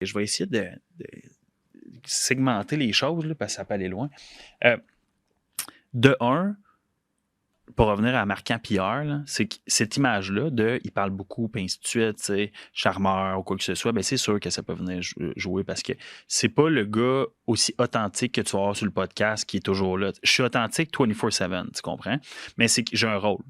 Je vais essayer de segmenter les choses là, parce que ça peut aller loin. De un, pour revenir à Marquant PR, là, c'est que cette image-là de il parle beaucoup, puis ainsi de suite, tu sais, charmeur ou quoi que ce soit, ben c'est sûr que ça peut venir jouer parce que c'est pas le gars aussi authentique que tu vas avoir sur le podcast qui est toujours là. Je suis authentique 24/7, tu comprends? Mais c'est que j'ai un rôle.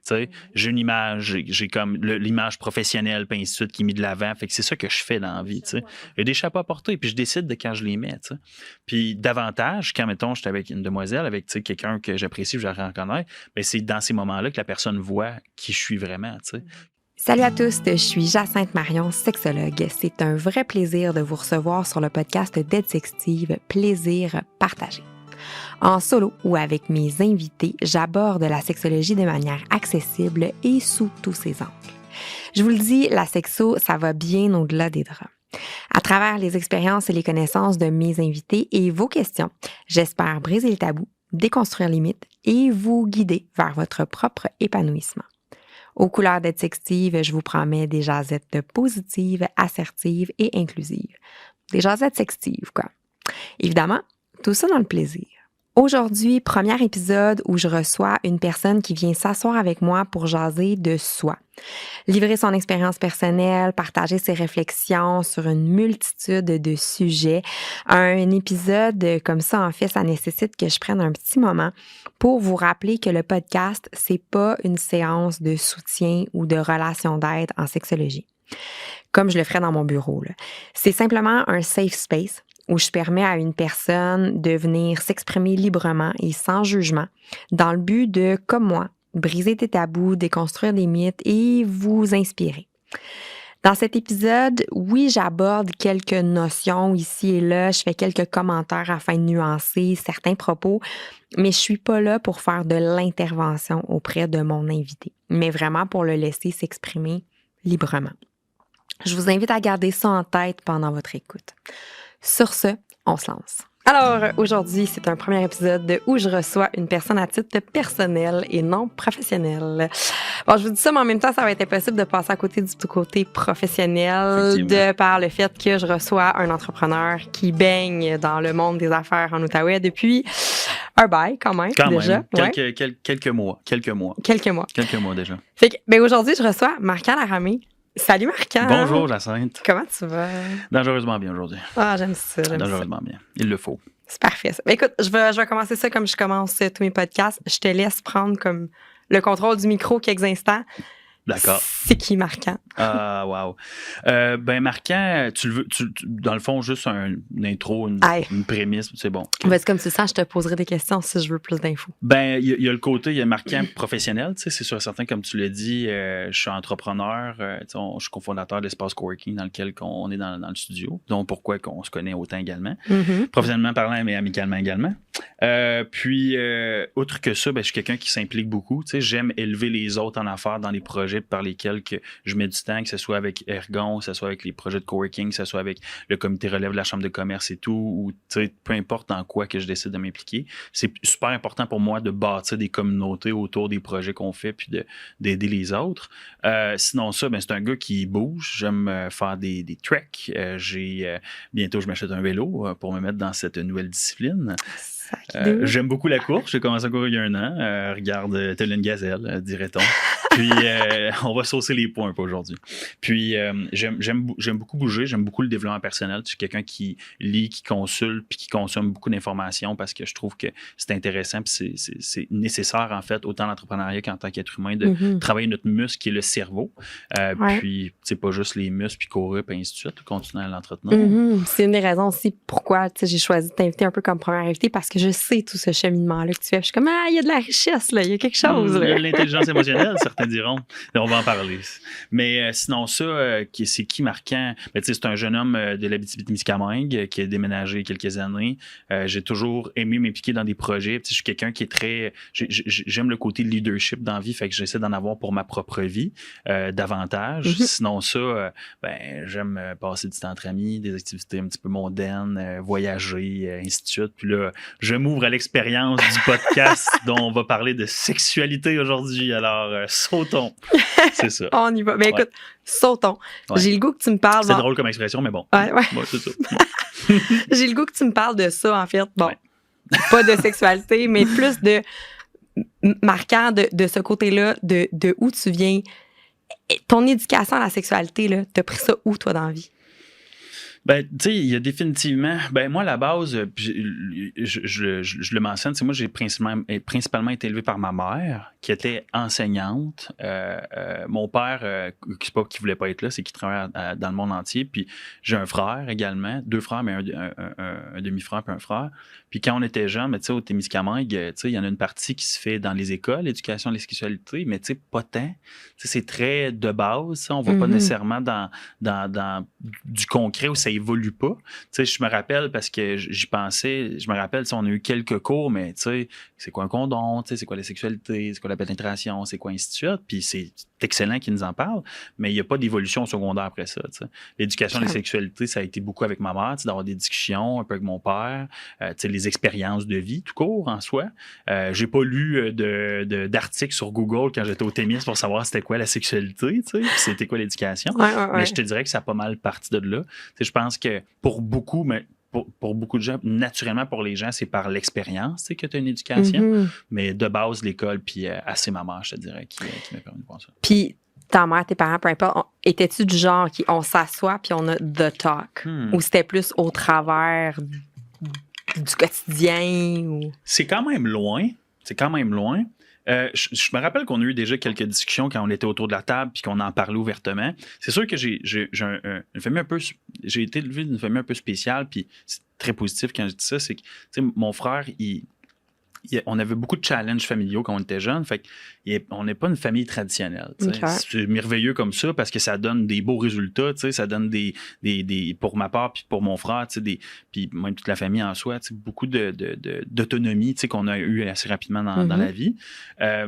Tu sais, j'ai une image, j'ai comme l'image professionnelle, puis ainsi de suite, qui est mise de l'avant. Fait que c'est ça que je fais dans la vie. Tu sais. Il y a des chapeaux à porter, puis je décide de quand je les mets. Tu sais. Puis davantage, quand, mettons, j'étais avec une demoiselle, avec tu sais, quelqu'un que j'apprécie, que je la reconnais, bien, c'est dans ces moments-là que la personne voit qui je suis vraiment. Tu sais. Salut à tous, je suis Jacinthe Marion, sexologue. C'est un vrai plaisir de vous recevoir sur le podcast d'Aide Sextive, Plaisir partagé. En solo ou avec mes invités, j'aborde la sexologie de manière accessible et sous tous ses angles. Je vous le dis, la sexo, ça va bien au-delà des draps. À travers les expériences et les connaissances de mes invités et vos questions, j'espère briser le tabou, déconstruire les mythes et vous guider vers votre propre épanouissement. Aux couleurs d'Aide Sextive, je vous promets des jasettes positives, assertives et inclusives. Des jasettes sextives, quoi. Évidemment, tout ça dans le plaisir. Aujourd'hui, premier épisode où je reçois une personne qui vient s'asseoir avec moi pour jaser de soi. Livrer son expérience personnelle, partager ses réflexions sur une multitude de sujets. Un épisode comme ça, en fait, ça nécessite que je prenne un petit moment pour vous rappeler que le podcast, c'est pas une séance de soutien ou de relation d'aide en sexologie, comme je le ferais dans mon bureau, là. C'est simplement un safe space où je permets à une personne de venir s'exprimer librement et sans jugement dans le but de, comme moi, briser des tabous, déconstruire des mythes et vous inspirer. Dans cet épisode, oui, j'aborde quelques notions ici et là, je fais quelques commentaires afin de nuancer certains propos, mais je suis pas là pour faire de l'intervention auprès de mon invité, mais vraiment pour le laisser s'exprimer librement. Je vous invite à garder ça en tête pendant votre écoute. Sur ce, on se lance. Alors, aujourd'hui, c'est un premier épisode où je reçois une personne à titre personnel et non professionnel. Bon, je vous dis ça, mais en même temps, ça va être impossible de passer à côté du côté professionnel de par le fait que je reçois un entrepreneur qui baigne dans le monde des affaires en Outaouais depuis un bail quand même, déjà. Quelques mois. Quelques mois déjà. Fait que, ben aujourd'hui, je reçois Marquant Laramé. Salut Marquant! Bonjour Jacinthe. Comment tu vas? Dangereusement bien aujourd'hui. Ah, j'aime ça. Dangereusement bien. Il le faut. C'est parfait ça. Ben, écoute, je vais commencer ça comme je commence tous mes podcasts. Je te laisse prendre comme le contrôle du micro quelques instants. D'accord. C'est qui Marquant? Ah, wow. Ben, Marquant, tu le veux, dans le fond, juste une intro, une prémisse, c'est bon. Okay. Ben, c'est comme tu sens, je te poserai des questions si je veux plus d'infos. Ben, il y a le côté, il y a Marquant professionnel, tu sais, c'est sûr et certain, comme tu l'as dit, je suis entrepreneur, je suis cofondateur de l'espace coworking dans lequel on est dans le studio, donc pourquoi qu'on se connaît autant également. Mm-hmm. Professionnellement parlant, mais amicalement également. Puis, outre que ça, ben, je suis quelqu'un qui s'implique beaucoup, tu sais, j'aime élever les autres en affaires dans les projets par lesquels que je mets du temps, que ce soit avec Ergon, que ce soit avec les projets de coworking, que ce soit avec le comité relève de la chambre de commerce et tout, ou peu importe dans quoi que je décide de m'impliquer. C'est super important pour moi de bâtir des communautés autour des projets qu'on fait puis d'aider les autres. Sinon ça, ben, c'est un gars qui bouge. J'aime faire des treks. Bientôt, je m'achète un vélo pour me mettre dans cette nouvelle discipline. J'aime beaucoup la course. J'ai commencé à courir il y a 1 an. Regarde, telle une gazelle, dirait-on. Puis, on va saucer les points un peu aujourd'hui. Puis, j'aime beaucoup bouger. J'aime beaucoup le développement personnel. Je suis quelqu'un qui lit, qui consulte, puis qui consomme beaucoup d'informations parce que je trouve que c'est intéressant. Puis, c'est nécessaire, en fait, autant en entrepreneuriat qu'en tant qu'être humain, de travailler notre muscle qui est le cerveau. Puis, c'est pas juste les muscles, puis courir, puis ainsi de suite. Continuer à l'entretenir. C'est une des raisons aussi pourquoi j'ai choisi de t'inviter un peu comme première invitée parce que je sais tout ce cheminement-là que tu fais. Je suis comme, il y a de la richesse, là, il y a quelque chose. Il y a de l'intelligence émotionnelle, certains diront. On va en parler. Mais sinon, ça, c'est qui Marquant? Ben, c'est un jeune homme de l'Abitibi-Témiscamingue qui a déménagé quelques années. J'ai toujours aimé m'impliquer dans des projets. Je suis quelqu'un qui est très... J'aime le côté leadership dans la vie, fait que j'essaie d'en avoir pour ma propre vie davantage. Sinon, ça, j'aime passer du temps entre amis, des activités un petit peu mondaines, voyager, ainsi de suite. Puis là, je m'ouvre à l'expérience du podcast dont on va parler de sexualité aujourd'hui. Alors, Sautons. C'est ça. On y va. Mais écoute, sautons. Ouais. J'ai le goût que tu me parles... C'est drôle comme expression, mais bon. Ouais. Bon, c'est ça. Bon. J'ai le goût que tu me parles de ça, en fait. Bon, Ouais. pas de sexualité, mais plus de marquant de ce côté-là, de où tu viens. Ton éducation à la sexualité, là, t'as pris ça où, toi, dans la vie? Ben, tu sais, il y a définitivement... Ben, moi, à la base, je le mentionne, moi, j'ai principalement été élevé par ma mère, qui était enseignante. Mon père, c'est pas qu'il voulait pas être là, c'est qu'il travaille dans le monde entier. Puis j'ai un frère également, 2 frères, mais un demi-frère puis un frère. Puis quand on était jeunes, tu sais, au Témiscamingue, tu sais, il y en a une partie qui se fait dans les écoles, l'éducation de la sexualité, mais tu sais, pas tant. Tu sais, c'est très de base, ça. On va pas nécessairement dans du concret où ça évolue pas. Tu sais, je me rappelle parce que j'y pensais, je me rappelle, on a eu quelques cours, mais tu sais, c'est quoi un condom, tu sais, c'est quoi la sexualité, c'est quoi la pénétration, c'est quoi ainsi de suite. Puis c'est excellent qu'ils nous en parlent, mais il n'y a pas d'évolution au secondaire après ça. Tu sais. L'éducation de la sexualité, ça a été beaucoup avec ma mère, tu sais, d'avoir des discussions un peu avec mon père, tu sais, les expériences de vie tout court en soi. J'ai pas lu d'articles sur Google quand j'étais au Témis pour savoir c'était quoi la sexualité, tu sais, puis c'était quoi l'éducation. Ouais. Mais je te dirais que ça a pas mal parti de là. Tu sais, je pense que pour beaucoup, mais pour beaucoup de gens, naturellement pour les gens, c'est par l'expérience, tu sais, que tu as une éducation. Mais de base, l'école, puis assez ma mère, je te dirais, qui m'a permis de voir ça. Puis ta mère, tes parents, peu importe, étais-tu du genre qui on s'assoit puis on a the talk? Ou c'était plus au travers du quotidien? Ou... C'est quand même loin. Je me rappelle qu'on a eu déjà quelques discussions quand on était autour de la table puis qu'on en parlait ouvertement. C'est sûr que j'ai une famille un peu... J'ai été élevé d'une famille un peu spéciale, puis c'est très positif quand je dis ça, c'est que mon frère, on avait beaucoup de challenges familiaux quand on était jeunes. Fait on n'est pas une famille traditionnelle. Okay. C'est merveilleux comme ça parce que ça donne des beaux résultats. Ça donne des pour ma part puis pour mon frère, puis même toute la famille en soi, beaucoup d'autonomie qu'on a eu assez rapidement dans la vie.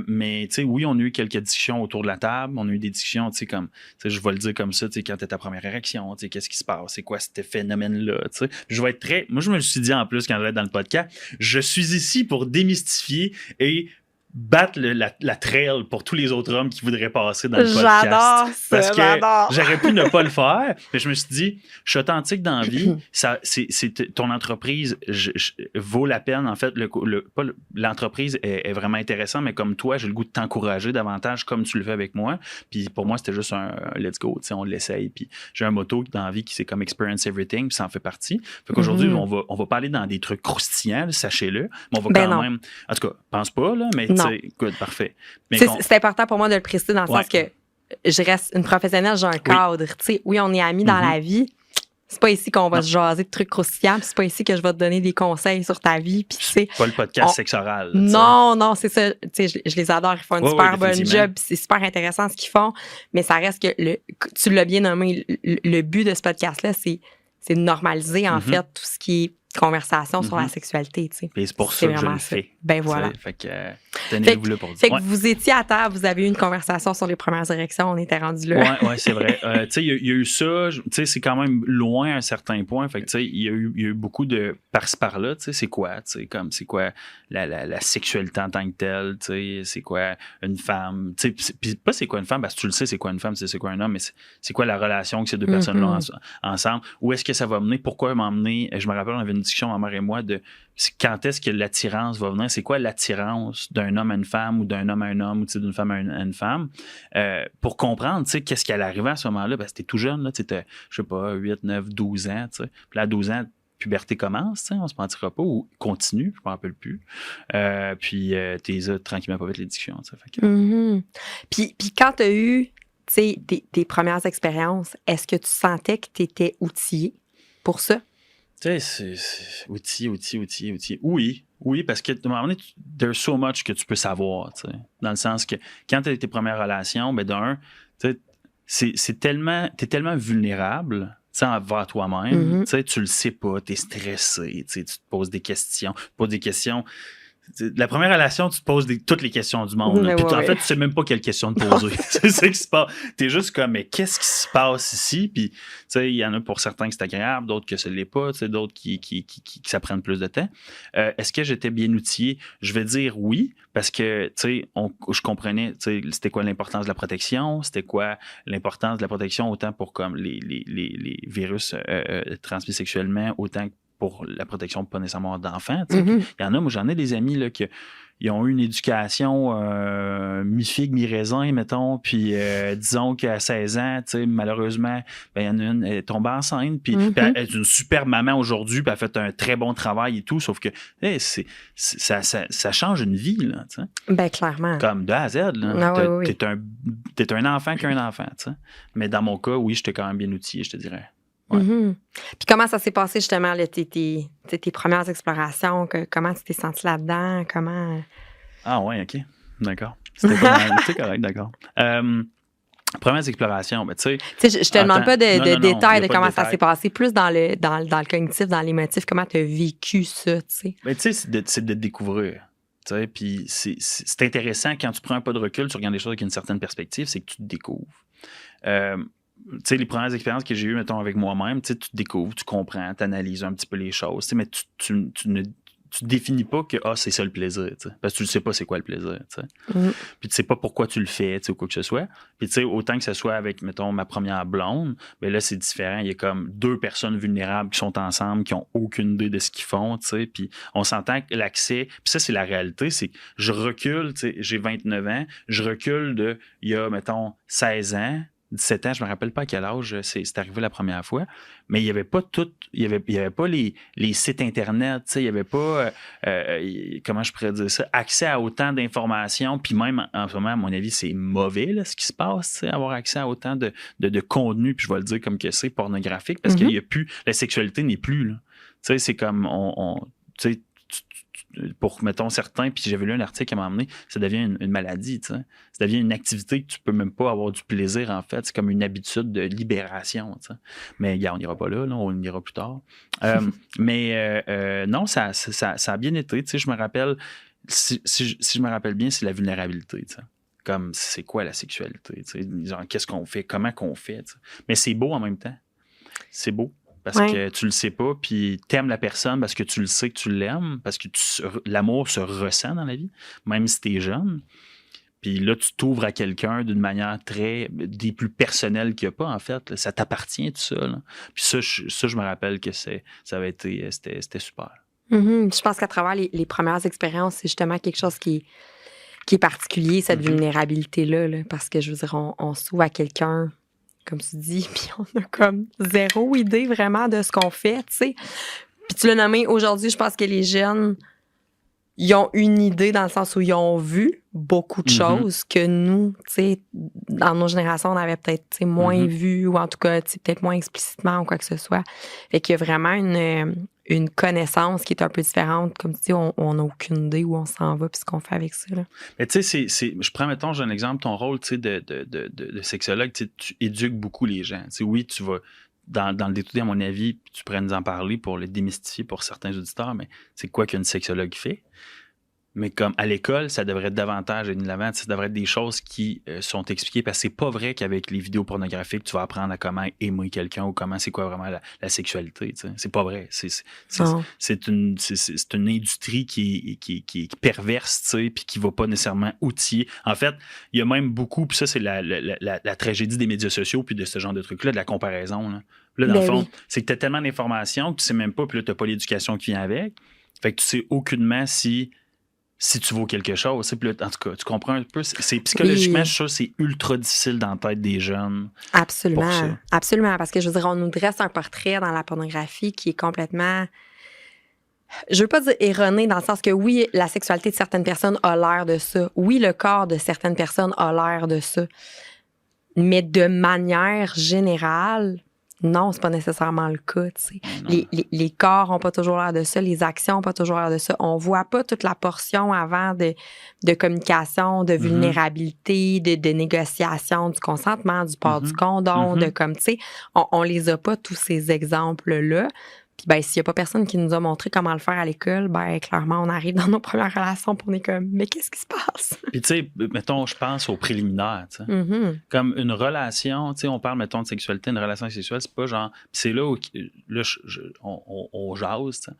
Mais oui, on a eu quelques discussions autour de la table. On a eu des discussions comme, je vais le dire comme ça, quand tu as ta première réaction, qu'est-ce qui se passe? C'est quoi ce phénomène-là? Je vais être très... Moi, je me suis dit en plus quand je vais être dans le podcast, je suis ici pour démystifier et battre la trail pour tous les autres hommes qui voudraient passer dans le podcast. J'adore ça, parce que j'aurais pu ne pas le faire, mais je me suis dit, je suis authentique dans la vie, ton entreprise vaut la peine, en fait, l'entreprise est vraiment intéressante, mais comme toi, j'ai le goût de t'encourager davantage comme tu le fais avec moi, puis pour moi, c'était juste un let's go, on l'essaye, puis j'ai un motto dans la vie qui c'est comme experience everything, puis ça en fait partie. Fait qu'aujourd'hui, on va pas aller dans des trucs croustillants, sachez-le, mais on va quand même, en tout cas, pense pas, là, mais good, parfait. C'est important pour moi de le préciser dans le sens que je reste une professionnelle, j'ai un cadre. Oui, on est amis dans la vie. C'est pas ici qu'on va se jaser de trucs croustillants, puis c'est pas ici que je vais te donner des conseils sur ta vie. Puis c'est pas le podcast sexe oral. Non, c'est ça. Je les adore. Ils font une super bonne job. C'est super intéressant ce qu'ils font. Mais ça reste que, tu l'as bien nommé, le but de ce podcast-là, c'est de normaliser, en fait, tout ce qui est conversation sur la sexualité, tu sais. Et c'est pour ça que je le fais. Ben voilà. Fait que tenez-vous là pour dire. Fait que vous étiez à table, vous avez eu une conversation sur les premières érections, on était rendu là. Ouais, c'est vrai. Tu sais, il y a eu ça, tu sais, c'est quand même loin à un certain point. Fait que tu sais, il y a eu beaucoup de par-ci par-là, tu sais, c'est quoi, tu sais, comme c'est quoi la sexualité en tant que telle, tu sais, c'est quoi une femme, tu sais, puis pas c'est quoi une femme, parce que tu le sais, c'est quoi une femme, c'est quoi un homme, mais c'est quoi la relation que ces deux personnes-là ensemble, où est-ce que ça va mener, pourquoi m'emmener, je me rappelle, on avait une discussion, ma mère et moi, de quand est-ce que l'attirance va venir, c'est quoi l'attirance d'un homme à une femme ou d'un homme à un homme ou d'une femme à une femme, pour comprendre, tu sais, qu'est-ce qui allait arriver à ce moment-là, parce que t'es tout jeune, là, tu sais, je sais pas, 8, 9, 12 ans, tu sais, puis là, à 12 ans, puberté commence, tu sais, on se mentira pas, ou continue, je me rappelle plus, puis t'es tranquillement pas vite les discussions, tu sais, fait que... Puis quand t'as eu, tu sais, tes premières expériences, est-ce que tu sentais que t'étais outillé pour ça? Tu sais, c'est outils. Oui, parce que à un moment donné, there's so much que tu peux savoir, tu sais. Dans le sens que quand tu as tes premières relations, ben d'un, tu sais, t'es tellement vulnérable, tu sais, envers toi-même, tu sais, tu le sais pas, t'es stressé, tu sais, tu te poses des questions. La première relation, tu te poses toutes les questions du monde. Puis en fait, tu sais même pas quelle question te poser. C'est ça qui se passe. T'es juste comme, mais qu'est-ce qui se passe ici? Puis, tu sais, il y en a pour certains que c'est agréable, d'autres que ce l'est pas, tu sais, d'autres qui ça prenne plus de temps. Est-ce que j'étais bien outillé? Je vais dire oui, parce que, tu sais, je comprenais, tu sais, c'était quoi l'importance de la protection, c'était quoi l'importance de la protection autant pour comme les virus transmis sexuellement, autant que pour la protection pas nécessairement d'enfants. Il y en a, moi j'en ai des amis là, ils ont eu une éducation mi-figue, mi-raisin, mettons, puis disons qu'à 16 ans, malheureusement, il y en a une, elle est tombée enceinte, puis elle est une super maman aujourd'hui, puis elle a fait un très bon travail et tout, sauf que ça change une vie, là, t'sais. Ben, clairement. Comme de A à Z, là. Oui. T'es un enfant qu'un enfant, t'sais. Mais dans mon cas, oui, j'étais quand même bien outillé, je te dirais. Ouais. Puis comment ça s'est passé justement, là, tes premières explorations? Comment tu t'es senti là-dedans? Comment... Ah ouais, OK. D'accord. C'était correct, d'accord. Premières explorations, ben tu sais... Je te demande pas de détails de comment ça s'est passé, plus dans le cognitif, dans l'émotif, comment tu as vécu ça, tu sais? Ben tu sais, c'est de découvrir. Puis c'est intéressant quand tu prends un pas de recul, tu regardes les choses avec une certaine perspective, c'est que tu te découvres. Tu sais, les premières expériences que j'ai eues, mettons, avec moi-même, tu te découvres, tu comprends, tu analyses un petit peu les choses, mais tu ne définis pas que c'est ça le plaisir, parce que tu ne sais pas c'est quoi le plaisir. Puis tu sais pas pourquoi tu le fais, ou quoi que ce soit. Puis tu sais, autant que ce soit avec, mettons, ma première blonde, ben là, c'est différent. Il y a comme 2 personnes vulnérables qui sont ensemble, qui n'ont aucune idée de ce qu'ils font, puis on s'entend que l'accès... Puis ça, c'est la réalité, c'est que je recule, j'ai 29 ans, je recule il y a, mettons, 16 ans, 17 ans, je me rappelle pas à quel âge c'est arrivé la première fois, mais il y avait pas il y avait pas les sites internet, il y avait pas comment je pourrais dire ça, accès à autant d'informations, puis même en ce moment, à mon avis, c'est mauvais là, ce qui se passe, avoir accès à autant de contenu, puis je vais le dire comme que c'est pornographique, parce qu'il y a plus, la sexualité n'est plus là. Tu sais, c'est comme tu sais, pour, mettons, certains, puis j'avais lu un article qui m'a emmené, ça devient une maladie, tu sais. Ça devient une activité que tu peux même pas avoir du plaisir, en fait. C'est comme une habitude de libération, tu sais. Mais, on n'ira pas là, on ira plus tard. Mais non, ça a bien été, tu sais. Je me rappelle, si je me rappelle bien, c'est la vulnérabilité, tu sais. Comme, c'est quoi la sexualité, tu sais. Genre, qu'est-ce qu'on fait, comment qu'on fait, tu sais. Mais c'est beau en même temps. C'est beau. Parce que tu le sais pas, puis t'aimes la personne parce que tu le sais que tu l'aimes, parce que l'amour se ressent dans la vie, même si t'es jeune. Puis là, tu t'ouvres à quelqu'un d'une manière des plus personnelles qu'il n'y a pas, en fait. Là. Ça t'appartient, tout ça. Là. Puis ça, je me rappelle que c'était super. Je pense qu'à travers les premières expériences, c'est justement quelque chose qui est particulier, cette vulnérabilité-là. Là, parce que, je veux dire, on s'ouvre à quelqu'un, comme tu dis, puis on a comme 0 idée vraiment de ce qu'on fait, tu sais. Puis tu l'as nommé, aujourd'hui, je pense que les jeunes, ils ont une idée dans le sens où ils ont vu beaucoup de choses que nous, tu sais, dans nos générations, on avait peut-être moins vu, ou en tout cas, peut-être moins explicitement ou quoi que ce soit. Fait qu'il y a vraiment une connaissance qui est un peu différente. Comme tu dis, on n'a aucune idée où on s'en va puis ce qu'on fait avec ça. Là. Mais tu sais, je prends, mettons, j'ai un exemple, ton rôle de sexologue, tu éduques beaucoup les gens. T'sais, oui, tu vas, dans le détour, à mon avis, tu pourrais nous en parler pour le démystifier pour certains auditeurs, mais c'est quoi qu'une sexologue fait? Mais comme à l'école, ça devrait être davantage de l'avant, ça devrait être des choses qui sont expliquées parce que c'est pas vrai qu'avec les vidéos pornographiques, tu vas apprendre à comment aimer quelqu'un ou comment c'est quoi vraiment la sexualité. T'sais. C'est pas vrai. C'est une industrie qui est perverse, puis qui va pas nécessairement outiller. En fait, il y a même beaucoup, puis ça, c'est la tragédie des médias sociaux puis de ce genre de trucs-là, de la comparaison. Là, dans le fond, c'est que tu as tellement d'informations que tu sais même pas, puis là, tu n'as pas l'éducation qui vient avec. Fait que tu sais aucunement si tu vaux quelque chose. Puis là, en tout cas, tu comprends un peu. C'est psychologiquement, je suis sûr, c'est ultra difficile dans la tête des jeunes. Absolument. Absolument. Parce que je veux dire, on nous dresse un portrait dans la pornographie qui est complètement... Je veux pas dire erroné dans le sens que oui, la sexualité de certaines personnes a l'air de ça. Oui, le corps de certaines personnes a l'air de ça. Mais de manière générale... Non, c'est pas nécessairement le cas, tu sais. Les corps ont pas toujours l'air de ça, les actions ont pas toujours l'air de ça. On voit pas toute la portion avant de communication, de vulnérabilité, de négociation, du consentement, du port du condom, de comme, tu sais, on les a pas tous ces exemples-là Puis ben, s'il n'y a pas personne qui nous a montré comment le faire à l'école, ben clairement, on arrive dans nos premières relations puis on est comme, mais qu'est-ce qui se passe? Puis tu sais, mettons, je pense aux préliminaires, tu sais. Mm-hmm. Comme une relation, tu sais, on parle, mettons, de sexualité, une relation sexuelle, c'est pas genre... c'est là où là, on jase, tu sais.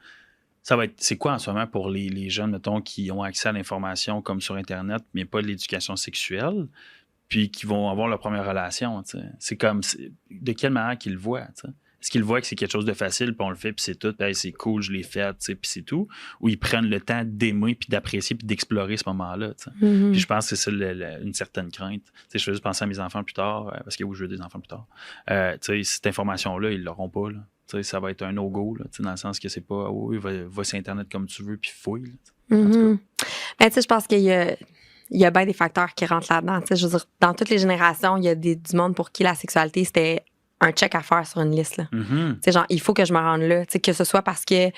Ça va être... C'est quoi en ce moment pour les jeunes, mettons, qui ont accès à l'information comme sur Internet, mais pas de l'éducation sexuelle, puis qui vont avoir leur première relation, tu sais. C'est comme... de quelle manière qu'ils le voient, tu sais. Est-ce qu'ils voient que c'est quelque chose de facile, puis on le fait, puis c'est tout, puis hey, c'est cool, je l'ai fait, tu sais, puis c'est tout? Ou ils prennent le temps d'aimer, puis d'apprécier, puis d'explorer ce moment-là, tu sais? Mm-hmm. Puis je pense que c'est ça une certaine crainte. Tu sais, je vais juste penser à mes enfants plus tard, parce que oui, je veux des enfants plus tard. Tu sais, cette information-là, ils l'auront pas, là. Tu sais, ça va être un no-go, là, tu sais, dans le sens que c'est pas, oui, va sur Internet comme tu veux, puis fouille, là, Mm-hmm. Ben, tu sais, je pense qu'il y a bien des facteurs qui rentrent là-dedans. Tu sais, je veux dire, dans toutes les générations, il y a du monde pour qui la sexualité, c'était un check à faire sur une liste, là. Mm-hmm. Tu sais, genre, il faut que je me rende là. Tu sais, que ce soit parce que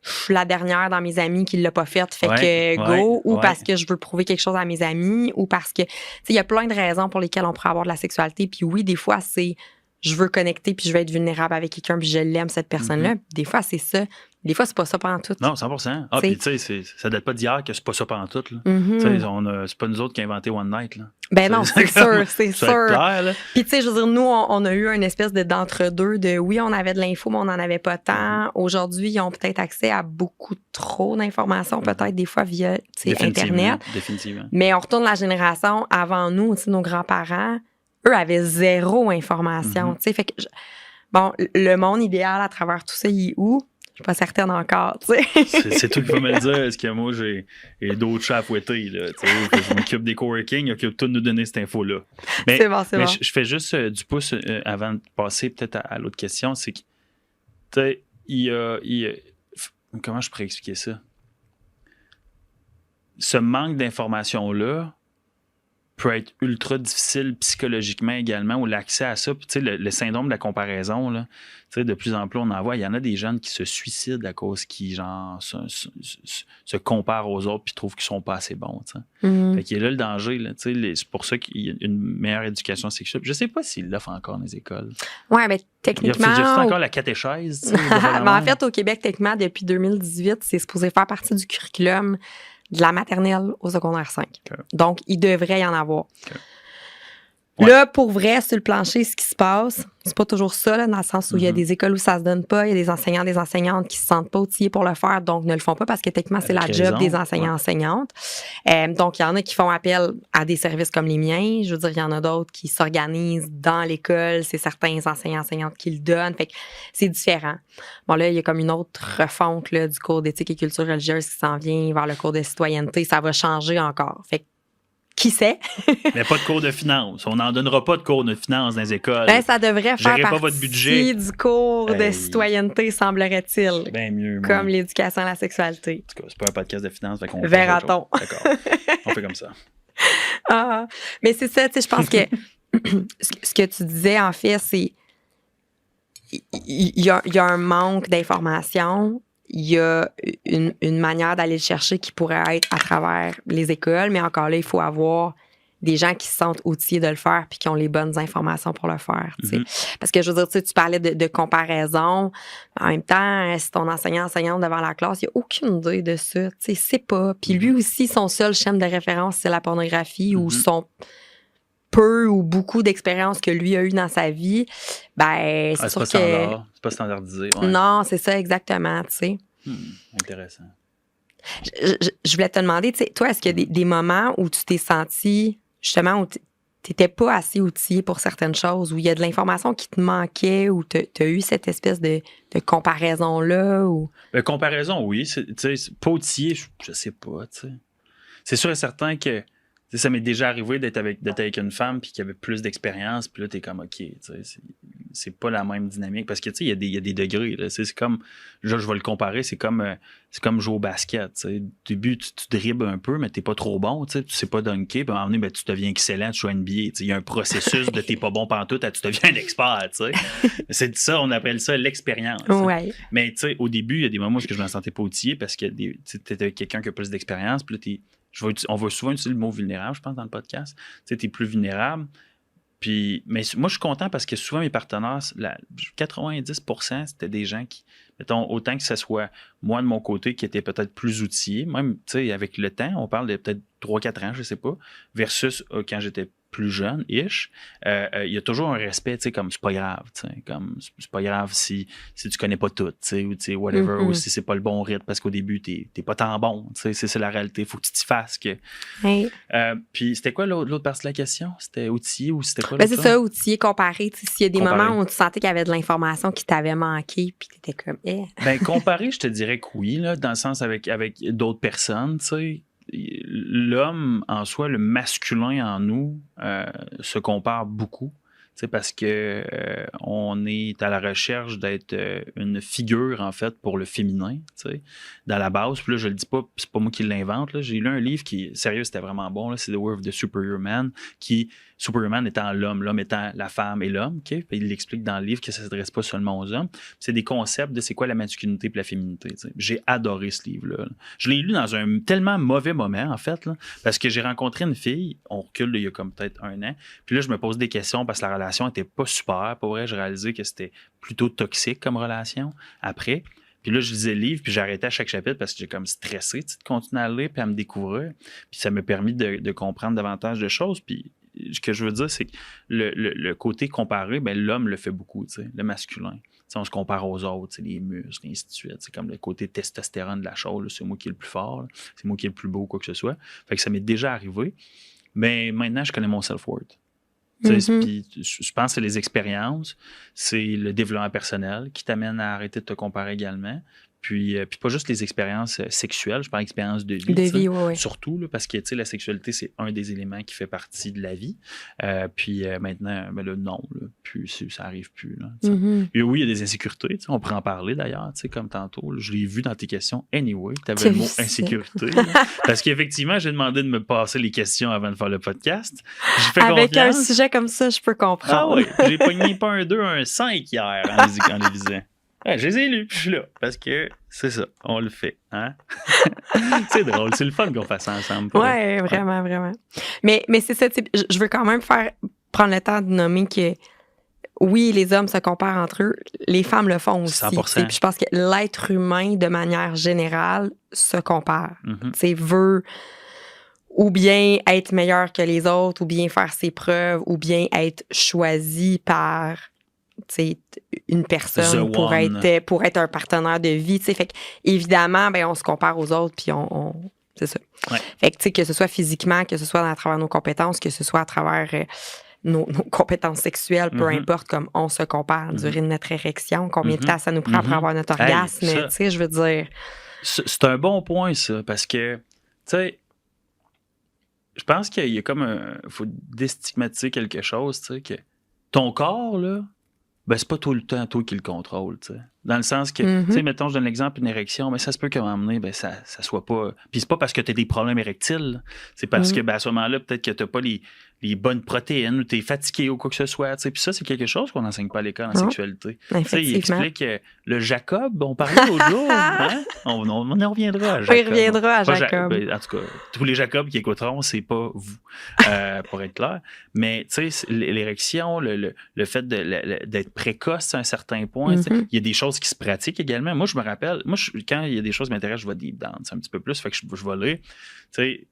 je suis la dernière dans mes amis qui l'a pas faite, fait que go, ou parce que je veux prouver quelque chose à mes amis, ou parce que, tu sais, il y a plein de raisons pour lesquelles on pourrait avoir de la sexualité. Puis oui, des fois, c'est je veux connecter puis je veux être vulnérable avec quelqu'un puis je l'aime, cette personne-là. Mm-hmm. Des fois, c'est ça. Des fois, c'est pas ça pendant tout. Non, 100%. Ah, puis tu sais, ça date pas d'hier que c'est pas ça pendant tout, là. Mm-hmm. Tu sais, c'est pas nous autres qui avons inventé One Night, là. Ben non, c'est sûr, c'est sûr. Clair, là. Puis tu sais, je veux dire, nous, on a eu une espèce d'entre-deux de oui, on avait de l'info, mais on n'en avait pas tant. Aujourd'hui, ils ont peut-être accès à beaucoup trop d'informations, peut-être des fois via Internet. Définitivement. Mais on retourne la génération avant nous, nos grands-parents, eux avaient zéro information. Tu sais, fait que, bon, le monde idéal à travers tout ça, il est où? Je suis pas certaine encore, tu sais. C'est toi qui vas me le dire. Est-ce que moi, j'ai d'autres chats à fouetter, là, tu sais, que je m'occupe des coworking, il occupe tout de nous donner cette info-là. Mais, c'est bon. Je fais juste du pouce avant de passer peut-être à l'autre question, c'est que, tu sais, comment je pourrais expliquer ça? Ce manque d'informations-là peut être ultra difficile psychologiquement également, ou l'accès à ça. Puis, tu sais, le syndrome de la comparaison, là, tu sais, de plus en plus, on en voit. Il y en a des jeunes qui se suicident à cause qu'ils, genre, se comparent aux autres puis trouvent qu'ils sont pas assez bons, tu sais. Mm-hmm. Fait qu'il y a là le danger, là, tu sais, c'est pour ça qu'il y a une meilleure éducation sexuelle. Je sais pas s'ils l'offrent encore dans les écoles. Ouais, ben techniquement... Il y a encore la catéchèse, tu sais. Mais en fait, au Québec, techniquement, depuis 2018, c'est supposé faire partie du curriculum de la maternelle au secondaire 5. Okay. Donc, il devrait y en avoir. Okay. Ouais. Là, pour vrai, sur le plancher, ce qui se passe, c'est pas toujours ça, là, dans le sens où il y a des écoles où ça se donne pas, il y a des enseignants, des enseignantes qui se sentent pas outillés pour le faire, donc ne le font pas parce que techniquement, c'est la job des enseignants-enseignantes. Donc, il y en a qui font appel à des services comme les miens. Je veux dire, il y en a d'autres qui s'organisent dans l'école. C'est certains enseignants-enseignantes qui le donnent. Fait que c'est différent. Bon, là, il y a comme une autre refonte là, du cours d'éthique et culture religieuse qui s'en vient vers le cours de citoyenneté. Ça va changer encore. Fait que qui sait? Mais pas de cours de finance. On n'en donnera pas de cours de finance dans les écoles. Ben, ça devrait faire Gérez partie pas votre budget. du cours de citoyenneté, semblerait-il. C'est bien mieux. Comme l'éducation à la sexualité. En tout cas, c'est pas un podcast de finance. Verra-t-on. D'accord. On fait comme ça. Ah, mais c'est ça, tu sais, je pense que ce que tu disais, en fait, c'est il y a un manque d'informations. Il y a une manière d'aller le chercher qui pourrait être à travers les écoles, mais encore là, il faut avoir des gens qui se sentent outillés de le faire puis qui ont les bonnes informations pour le faire. Parce que je veux dire, tu parlais de comparaison. En même temps, si ton enseignante devant la classe, il n'y a aucune idée de ça. Tu sais, c'est pas. Puis lui aussi, son seul chaîne de référence, c'est la pornographie ou son peu ou beaucoup d'expérience que lui a eu dans sa vie, ben c'est sûr que... C'est pas standardisé. Ouais. Non, c'est ça exactement, tu sais. Intéressant. Je voulais te demander, tu sais, toi, est-ce qu'il y a des moments où tu t'es senti, justement, où tu n'étais pas assez outillé pour certaines choses, où il y a de l'information qui te manquait, où tu as eu cette espèce de comparaison-là? Ou... comparaison, oui. Pas outillé, je sais pas, tu sais. C'est sûr et certain que ça m'est déjà arrivé d'être avec une femme puis qui avait plus d'expérience, puis là, t'es comme, OK, c'est pas la même dynamique. Parce que, tu sais, il y a des degrés, là. C'est comme, là, je vais le comparer, c'est comme jouer au basket, tu sais. Au début, tu dribbles un peu, mais t'es pas trop bon, tu sais pas dunker, puis à un moment donné, ben, tu deviens excellent, tu joues à NBA, tu sais. Il y a un processus de t'es pas bon pantoute à tu deviens un expert, tu sais. C'est ça, on appelle ça l'expérience. Ouais. Mais, tu sais, au début, il y a des moments où je me sentais pas outillé parce que t'étais quelqu'un qui a plus d'expérience, puis là, on va souvent utiliser le mot vulnérable, je pense, dans le podcast. Tu sais, t'es plus vulnérable. Puis, mais moi, je suis content parce que souvent, mes partenaires, 90%, c'était des gens qui, mettons, autant que ce soit moi de mon côté qui était peut-être plus outillé, même, tu sais, avec le temps, on parle de peut-être 3-4 ans, je sais pas, versus quand j'étais plus jeune-ish, il y a toujours un respect, tu sais, comme c'est pas grave, tu sais, comme c'est pas grave si tu connais pas tout, tu sais, ou tu sais, whatever, ou si c'est pas le bon rythme parce qu'au début, t'es pas tant bon, tu sais, c'est la réalité, faut que tu t'y fasses. Oui. Puis c'était quoi l'autre partie de la question? C'était outillé ou c'était quoi Ben, l'autre c'est chose? ça, outillé, comparé. S'il y a des moments où tu sentais qu'il y avait de l'information qui t'avait manqué, puis t'étais comme, Ben, comparé, je te dirais que oui, là, dans le sens avec d'autres personnes, tu sais. L'homme en soi, le masculin en nous, se compare beaucoup. Parce que on est à la recherche d'être une figure, en fait, pour le féminin, dans la base. Puis là, je le dis pas, c'est pas moi qui l'invente. Là. J'ai lu un livre qui, sérieux, c'était vraiment bon. Là, c'est The War of the Superior Man, qui, Superman étant l'homme étant la femme et l'homme. Okay? Puis il l'explique dans le livre que ça ne s'adresse pas seulement aux hommes. Puis c'est des concepts de c'est quoi la masculinité et la féminité. T'sais. J'ai adoré ce livre-là. Je l'ai lu dans un tellement mauvais moment, en fait, là, parce que j'ai rencontré une fille, on recule il y a comme peut-être 1 an, puis là, je me pose des questions parce que la relation n'était pas super. Pour vrai, j'ai réalisé que c'était plutôt toxique comme relation après. Puis là, je lisais le livre, puis j'arrêtais à chaque chapitre parce que j'ai comme stressé de continuer à lire puis à me découvrir. Puis ça m'a permis de comprendre davantage de choses. Puis ce que je veux dire, c'est que le côté comparé, ben, l'homme le fait beaucoup, le masculin. T'sais, on se compare aux autres, les muscles, et ainsi de suite. C'est comme le côté testostérone de la chose. Là, c'est moi qui est le plus fort, là. C'est moi qui est le plus beau, quoi que ce soit. Fait que ça m'est déjà arrivé. Mais maintenant, je connais mon self-worth. Puis je pense que c'est les expériences, c'est le développement personnel qui t'amène à arrêter de te comparer également. Puis pas juste les expériences sexuelles, je parle d'expériences de vie. De vie, oui. Surtout, là, parce que la sexualité, c'est un des éléments qui fait partie de la vie. Puis maintenant, ben là, non, là, plus, ça n'arrive plus. Là, Et oui, il y a des insécurités, on pourrait en parler d'ailleurs, comme tantôt. Là, je l'ai vu dans tes questions. Anyway, tu avais le mot insécurité. Là, parce qu'effectivement, j'ai demandé de me passer les questions avant de faire le podcast. J'ai fait avec confiance. Un sujet comme ça, je peux comprendre. Ah oui, j'ai pogné pas un 2, un 5 hier en les lisant. Ouais, je les ai lus, puis je suis là, parce que c'est ça, on le fait, hein? C'est drôle, c'est le fun qu'on fasse ça ensemble. Ouais, vraiment, vraiment. Mais c'est ça, je veux quand même prendre le temps de nommer que oui, les hommes se comparent entre eux, les femmes le font aussi. 100%. Puis je pense que l'être humain, de manière générale, se compare. Veut ou bien être meilleur que les autres, ou bien faire ses preuves, ou bien être choisi par une personne pour être un partenaire de vie. Fait que, évidemment, ben, on se compare aux autres, puis on c'est ça. Ouais. Fait que, que ce soit physiquement, que ce soit à travers nos compétences, que ce soit à travers nos compétences sexuelles, peu importe, comme on se compare, durée de notre érection, combien de temps ça nous prend pour avoir notre orgasme, je veux dire. C'est un bon point, ça, parce que, tu sais, je pense qu'il y a comme faut déstigmatiser quelque chose, tu sais, que ton corps, là, ben, c'est pas tout le temps toi qui le contrôle, tu sais. Dans le sens que, tu sais, mettons, je donne l'exemple, une érection, mais ça se peut qu'à un moment donné, ben, ça soit pas. Puis c'est pas parce que tu as des problèmes érectiles, c'est parce que, ben, à ce moment-là, peut-être que tu n'as pas les bonnes protéines ou tu es fatigué ou quoi que ce soit, tu sais. Puis ça, c'est quelque chose qu'on n'enseigne pas à l'école en sexualité. Tu sais, il explique le Jacob, on parlait l'autre jour, hein? On y reviendra à Jacob. On y reviendra à Jacob. Ben, en tout cas, tous les Jacobs qui écouteront, c'est pas vous, pour être clair. Mais, tu sais, l'érection, le fait d'être précoce à un certain point, il y a des choses qui se pratiquent également. Moi, je me rappelle, quand il y a des choses qui m'intéressent, je vais deep down, un petit peu plus, fait que je vais lire, tu sais,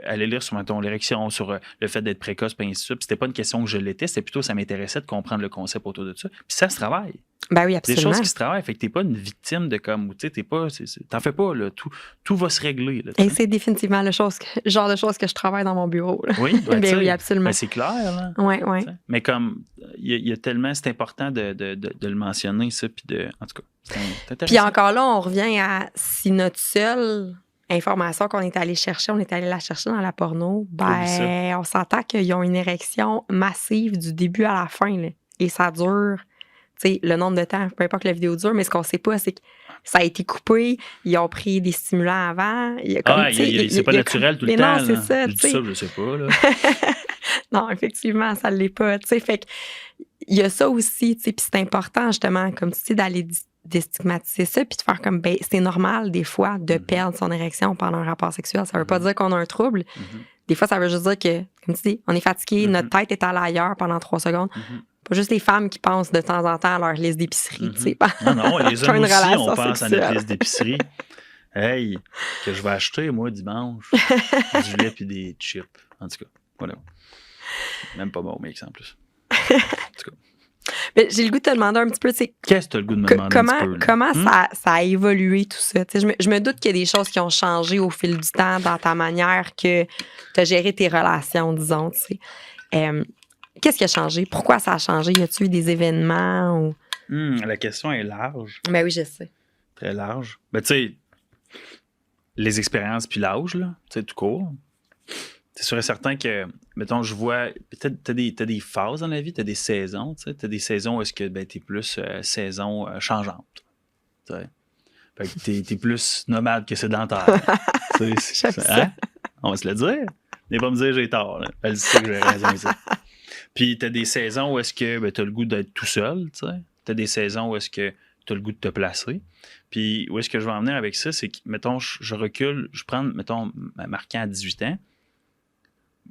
aller lire sur, mettons, l'érection, sur le fait d'être précoce, puis ainsi de suite. Puis c'était pas une question que je l'étais, c'était plutôt ça m'intéressait de comprendre le concept autour de ça. Puis ça se travaille. Ben oui, absolument. Des choses qui se travaillent, fait que t'es pas une victime de comme, tu sais, t'es pas, t'en fais pas, là, tout va se régler. Là, et c'est définitivement le genre de choses que je travaille dans mon bureau. Là. Oui, ben, oui, absolument. Ben, c'est clair, là. Oui. Mais comme, il y a tellement, c'est important de le mentionner, ça, puis en tout cas, c'est intéressant. Puis encore là, on revient à si notre seule information qu'on est allé chercher, on est allé la chercher dans la porno, ben, on s'entend qu'ils ont une érection massive du début à la fin, là. Et ça dure, tu sais, le nombre de temps, peu importe que la vidéo dure, mais ce qu'on sait pas, c'est que ça a été coupé, ils ont pris des stimulants avant. C'est pas naturel tout le temps. Non, c'est ça. Je dis ça, je sais pas, là. Non, effectivement, ça l'est pas, tu sais. Fait que, il y a ça aussi, tu sais, puis c'est important, justement, comme tu dis, d'aller déstigmatiser ça, puis de faire comme, ben, c'est normal, des fois, de perdre son érection pendant un rapport sexuel. Ça veut pas dire qu'on a un trouble, des fois, ça veut juste dire que, comme tu dis, on est fatigué, notre tête est allée ailleurs pendant 3 secondes. Pas juste les femmes qui pensent de temps en temps à leur liste d'épicerie, tu sais. Non, les hommes aussi, on pense sexuelle. à notre liste d'épicerie. Hey, que je vais acheter, moi, dimanche, du lait puis des chips. En tout cas, voilà. Même pas bon, mais en plus. En tout cas. Mais j'ai le goût de te demander un petit peu, tu sais, qu'est-ce que tu as le goût de me demander un petit peu? Comment ça a évolué tout ça? Je me doute qu'il y a des choses qui ont changé au fil du temps dans ta manière que tu as géré tes relations, disons, tu sais. Qu'est-ce qui a changé? Pourquoi ça a changé? Y a-t-il eu des événements? Ou... La question est large. Ben oui, je sais. Très large. Ben, tu sais, les expériences puis l'âge, là, tu sais, tout court. C'est sûr et certain que, mettons, je vois, t'as des phases dans la vie, t'as des saisons, tu sais. T'as des saisons où est-ce que t'es plus saison changeante. Tu sais. Fait que t'es plus nomade que sédentaire. Hein? On va se le dire. N'est pas me dire j'ai tort. Là. Elle sait que j'ai raison ici. Puis t'as des saisons où est-ce que t'as le goût d'être tout seul, tu sais. T'as des saisons où est-ce que t'as le goût de te placer. Puis où est-ce que je vais en venir avec ça, c'est que, mettons, je recule, je prends, mettons, Marquant à 18 ans,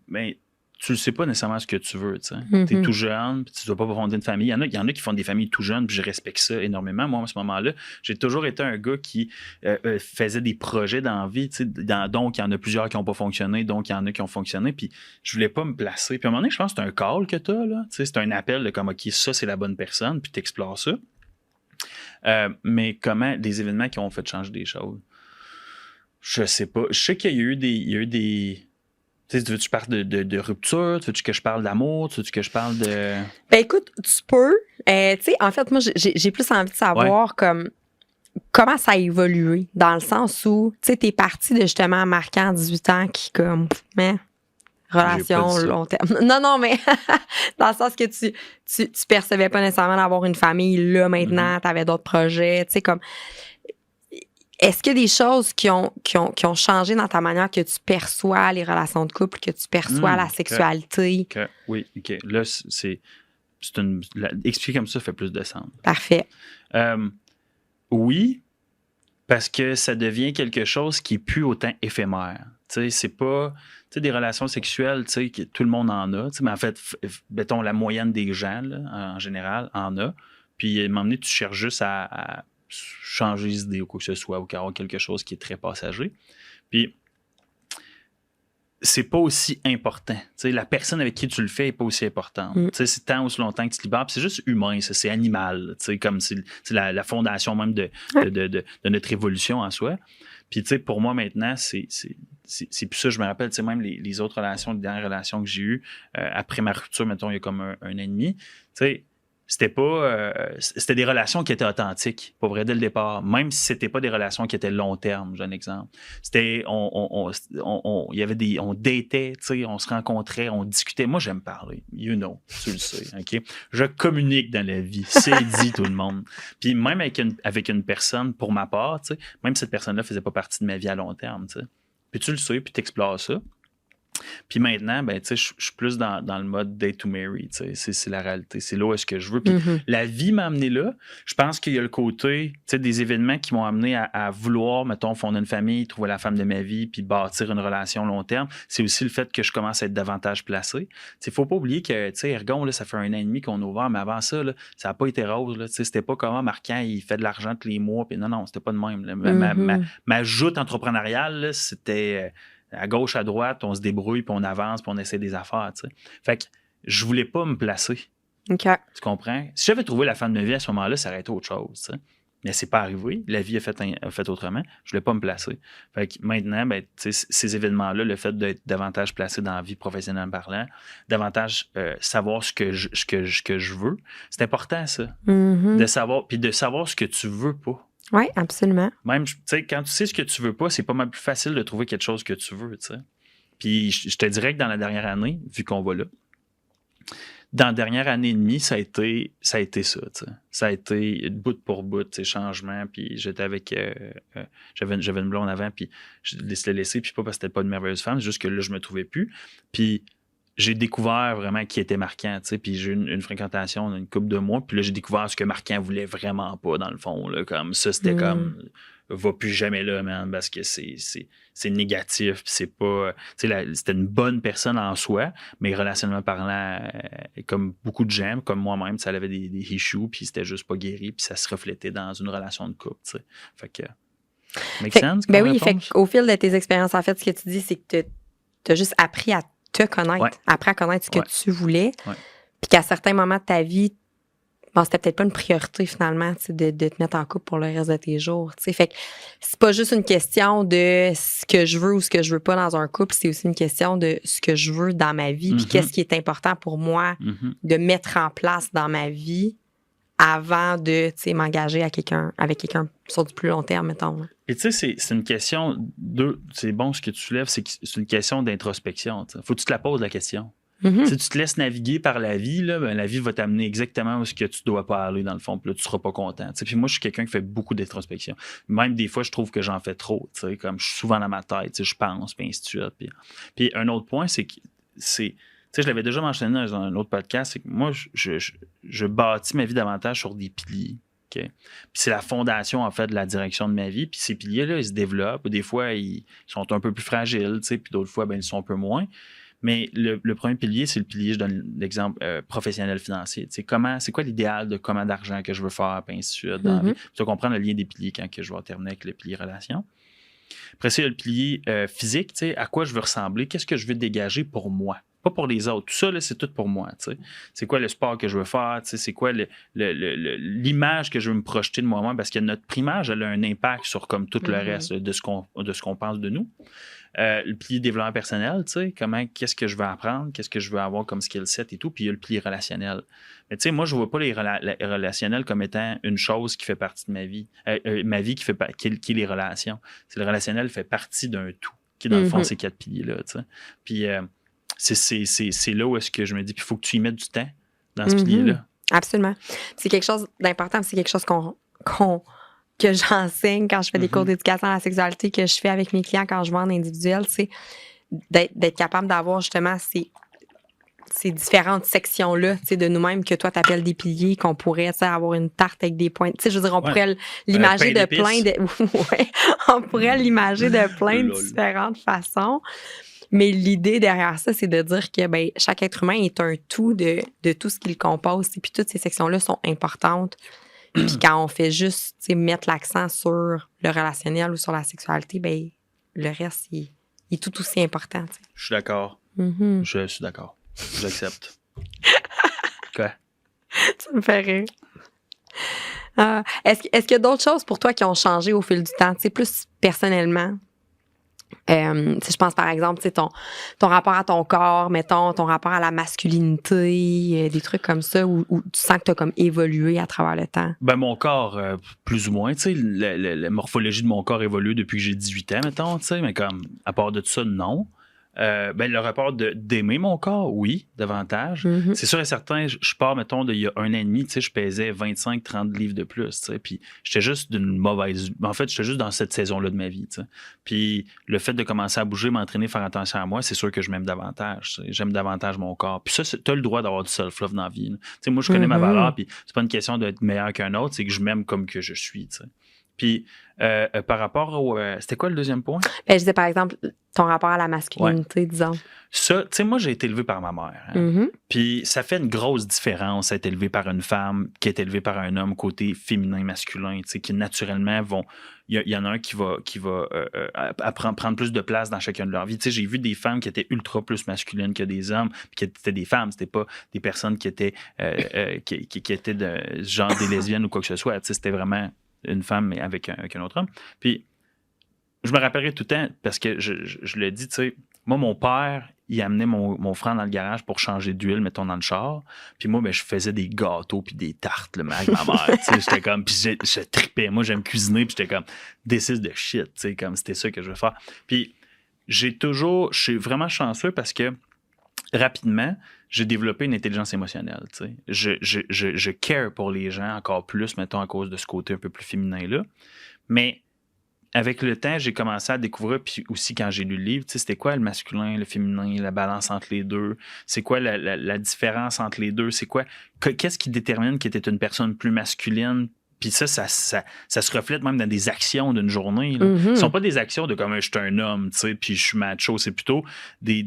mais tu ne sais pas nécessairement ce que tu veux, tu sais. T'es tout jeune, puis tu ne dois pas fonder une famille. Il y en a qui font des familles tout jeunes, puis je respecte ça énormément. Moi, à ce moment-là, j'ai toujours été un gars qui faisait des projets dans la vie, tu sais. Donc, il y en a plusieurs qui n'ont pas fonctionné, donc il y en a qui ont fonctionné, puis je voulais pas me placer. Puis à un moment donné, je pense que c'est un call que tu as, là. Tu sais, c'est un appel de comme, OK, ça, c'est la bonne personne, puis tu explores ça. Mais comment, des événements qui ont fait changer des choses? Je sais pas. Je sais qu'il y a eu des tu sais, veux-tu que je parle de rupture? Veux-tu que je parle d'amour? Veux-tu que je parle de... Ben écoute, tu peux. Tu sais, en fait, moi, j'ai plus envie de savoir comme comment ça a évolué, dans le sens où, tu sais, t'es parti de justement Marquant à 18 ans qui, comme, mais relation long terme. Non, mais dans le sens que tu percevais pas nécessairement d'avoir une famille, là, maintenant, t'avais d'autres projets, tu sais, comme... Est-ce qu'il y a des choses qui ont changé dans ta manière que tu perçois les relations de couple, que tu perçois la sexualité? Oui, OK. Là, expliquer comme ça fait plus de sens. Parfait. Oui, parce que ça devient quelque chose qui est plus autant éphémère. Tu sais, c'est pas... Tu sais, des relations sexuelles, tu sais, que tout le monde en a. Tu sais, mais en fait, mettons, la moyenne des gens, là, en général, en a. Puis, à un moment donné, tu cherches juste à changer d'idée ou quoi que ce soit, ou avoir quelque chose qui est très passager. Puis, c'est pas aussi important. T'sais, la personne avec qui tu le fais est pas aussi importante. C'est tant aussi longtemps que tu te libères. Puis c'est juste humain, ça, c'est animal. Comme c'est la fondation même de notre évolution en soi. Puis pour moi maintenant, c'est plus ça. Je me rappelle même les autres relations, les dernières relations que j'ai eues après ma rupture, mettons, il y a comme un an et demi. C'était pas c'était des relations qui étaient authentiques, pour vrai, dès le départ, même si c'était pas des relations qui étaient long terme. J'ai un exemple. C'était il y avait on datait, on se rencontrait, on discutait. Moi, j'aime parler, tu le sais, OK? Je communique dans la vie, c'est dit tout le monde. Puis même avec une personne, pour ma part, même cette personne-là faisait pas partie de ma vie à long terme, puis tu le sais, puis tu explores ça. Puis maintenant, ben, je suis plus dans le mode date to marry. C'est la réalité. C'est là où est-ce que je veux. Puis la vie m'a amené là. Je pense qu'il y a le côté des événements qui m'ont amené à vouloir, mettons, fonder une famille, trouver la femme de ma vie, puis bâtir une relation long terme. C'est aussi le fait que je commence à être davantage placé. Il ne faut pas oublier que Ergon, là, ça fait 1 an et demi qu'on a ouvert, mais avant ça, là, ça n'a pas été rose. Là, c'était pas comment Marquant, il fait de l'argent tous les mois. Puis non, c'était pas de même. Là. Ma joute entrepreneuriale, là, c'était... à gauche, à droite, on se débrouille, puis on avance, puis on essaie des affaires, tu sais. Fait que je voulais pas me placer. OK. Tu comprends? Si j'avais trouvé la femme de ma vie à ce moment-là, ça aurait été autre chose, tu sais. Mais c'est pas arrivé. La vie a fait autrement. Je voulais pas me placer. Fait que maintenant, ben, ces événements-là, le fait d'être davantage placé dans la vie professionnelle parlant, davantage savoir ce que je veux, c'est important, ça. De savoir, puis de savoir ce que tu veux pas. Oui, absolument. Même, tu sais, quand tu sais ce que tu veux pas, c'est pas mal plus facile de trouver quelque chose que tu veux, tu sais. Puis, je te dirais que dans la dernière année, vu qu'on va là, dans la dernière année et demie, ça a été ça, tu sais. Ça a été bout pour bout, tu sais, changement. Puis, j'étais avec... j'avais une blonde avant, puis je l'ai laissé, puis pas parce que c'était pas une merveilleuse femme, c'est juste que là, je me trouvais plus. Puis, j'ai découvert vraiment qui était Marquant, tu sais, puis j'ai eu une fréquentation d'une couple de mois, puis là, j'ai découvert ce que Marquant voulait vraiment pas, dans le fond, là, comme ça, c'était comme va plus jamais là, man, parce que c'est négatif, puis c'est pas... c'était une bonne personne en soi, mais relationnellement parlant, comme beaucoup de gens, comme moi-même, ça avait des issues, puis c'était juste pas guéri, puis ça se reflétait dans une relation de couple, tu sais. Fait que... Make sense? Ben oui, fait qu'au fil de tes expériences, en fait, ce que tu dis, c'est que tu as juste appris à te connaître, appris à connaître ce que tu voulais, puis qu'à certains moments de ta vie, c'était peut-être pas une priorité finalement de te mettre en couple pour le reste de tes jours. T'sais. Fait que c'est pas juste une question de ce que je veux ou ce que je veux pas dans un couple, c'est aussi une question de ce que je veux dans ma vie, puis qu'est-ce qui est important pour moi de mettre en place dans ma vie avant de m'engager avec quelqu'un sur du plus long terme, mettons. Et tu sais, c'est une question c'est bon ce que tu soulèves, c'est une question d'introspection. T'sais. Faut que tu te la poses la question. Si tu te laisses naviguer par la vie, là, ben, la vie va t'amener exactement où ce que tu dois pas aller dans le fond, puis là, tu seras pas content. Puis moi, je suis quelqu'un qui fait beaucoup d'introspection. Même des fois, je trouve que j'en fais trop, comme je suis souvent dans ma tête, je pense, puis ainsi de suite. Puis un autre point, c'est que je l'avais déjà mentionné dans un autre podcast, c'est que moi, je bâtis ma vie davantage sur des piliers. Okay? Puis c'est la fondation, en fait, de la direction de ma vie. Puis ces piliers-là, ils se développent. Des fois, ils sont un peu plus fragiles, puis d'autres fois, ben, ils sont un peu moins. Mais le premier pilier, c'est le pilier, je donne l'exemple professionnel financier. C'est quoi l'idéal de comment d'argent que je veux faire, puis ainsi de suite dans la vie. Tu vas comprendre le lien des piliers quand que je vais terminer avec le pilier relation. Après ça, il y a le pilier physique, à quoi je veux ressembler, qu'est-ce que je veux dégager pour moi, pas pour les autres. Tout ça, là, c'est tout pour moi. T'sais. C'est quoi le sport que je veux faire, c'est quoi l'image que je veux me projeter de moi-même, parce que notre image, elle a un impact sur comme tout le reste de ce qu'on pense de nous. Le pilier développement personnel, qu'est-ce que je veux apprendre, qu'est-ce que je veux avoir comme skill set et tout, puis il y a le pilier relationnel. Mais tu sais, moi, je ne vois pas les relationnels comme étant une chose qui fait partie de ma vie. Ma vie qui est les relations. C'est le relationnel fait partie d'un tout, qui est dans le fond ces 4 piliers-là. Puis c'est là où est-ce que je me dis, puis il faut que tu y mettes du temps dans ce pilier-là. Absolument. C'est quelque chose d'important, c'est quelque chose que j'enseigne quand je fais des cours d'éducation à la sexualité, que je fais avec mes clients quand je vais en individuel, c'est d'être capable d'avoir justement ces différentes sections-là, de nous-mêmes que toi t'appelles des piliers, qu'on pourrait avoir une tarte avec des points. Je veux dire, on pourrait l'imager de plein de... on pourrait l'imager de plein de différentes façons. Mais l'idée derrière ça, c'est de dire que chaque être humain est un tout de tout ce qu'il compose. Et puis toutes ces sections-là sont importantes. Puis quand on fait juste mettre l'accent sur le relationnel ou sur la sexualité, le reste, il est tout aussi important. T'sais. Je suis d'accord. Je suis d'accord. J'accepte. Quoi? Tu me fais rire. Est-ce qu'il y a d'autres choses pour toi qui ont changé au fil du temps, plus personnellement? Je pense par exemple ton rapport à ton corps, mettons, ton rapport à la masculinité, des trucs comme ça où tu sens que tu as comme évolué à travers le temps. Ben mon corps, plus ou moins, la morphologie de mon corps évolue depuis que j'ai 18 ans, mettons, mais comme à part de tout ça, non. Le rapport d'aimer mon corps, oui, davantage. C'est sûr et certain, je pars, mettons, d'il y a 1 an et demi, je pesais 25-30 livres de plus, puis j'étais juste d'une mauvaise... En fait, j'étais juste dans cette saison-là de ma vie, Puis le fait de commencer à bouger, m'entraîner, faire attention à moi, c'est sûr que je m'aime davantage. J'aime davantage mon corps. Puis ça, t'as le droit d'avoir du self-love dans la vie. Moi, je connais ma valeur, puis c'est pas une question d'être meilleur qu'un autre, c'est que je m'aime comme que je suis, Puis, par rapport au... c'était quoi le deuxième point? Je disais, par exemple, ton rapport à la masculinité, disons. Ça, tu sais, moi, j'ai été élevé par ma mère. Puis, ça fait une grosse différence être élevé par une femme qui est élevée par un homme côté féminin, masculin, tu sais, qui naturellement vont... Il y en a un qui va prendre plus de place dans chacun de leur vie. Tu sais, j'ai vu des femmes qui étaient ultra plus masculines que des hommes, puis qui étaient des femmes. C'était pas des personnes qui étaient qui étaient de genre des lesbiennes ou quoi que ce soit. Tu sais, c'était vraiment une femme mais avec un autre homme. Puis, je me rappellerai tout le temps, parce que je le dis, tu sais, moi, mon père, il amenait mon frère dans le garage pour changer d'huile, mettons, dans le char. Puis moi, je faisais des gâteaux puis des tartes, là, avec ma mère. Tu sais, j'étais comme, puis je tripais. Moi, j'aime cuisiner, puis j'étais comme, this is the shit, tu sais, comme c'était ça que je veux faire. Puis je suis vraiment chanceux parce que rapidement, j'ai développé une intelligence émotionnelle, tu sais. Je care pour les gens encore plus, mettons, à cause de ce côté un peu plus féminin-là. Mais avec le temps, j'ai commencé à découvrir, puis aussi quand j'ai lu le livre, tu sais, c'était quoi le masculin, le féminin, la balance entre les deux? C'est quoi la différence entre les deux? C'est quoi? Qu'est-ce qui détermine qu'il était une personne plus masculine Puis ça se reflète même dans des actions d'une journée. Là. Ce ne sont pas des actions de comme je suis un homme, tu sais, puis je suis macho. C'est plutôt des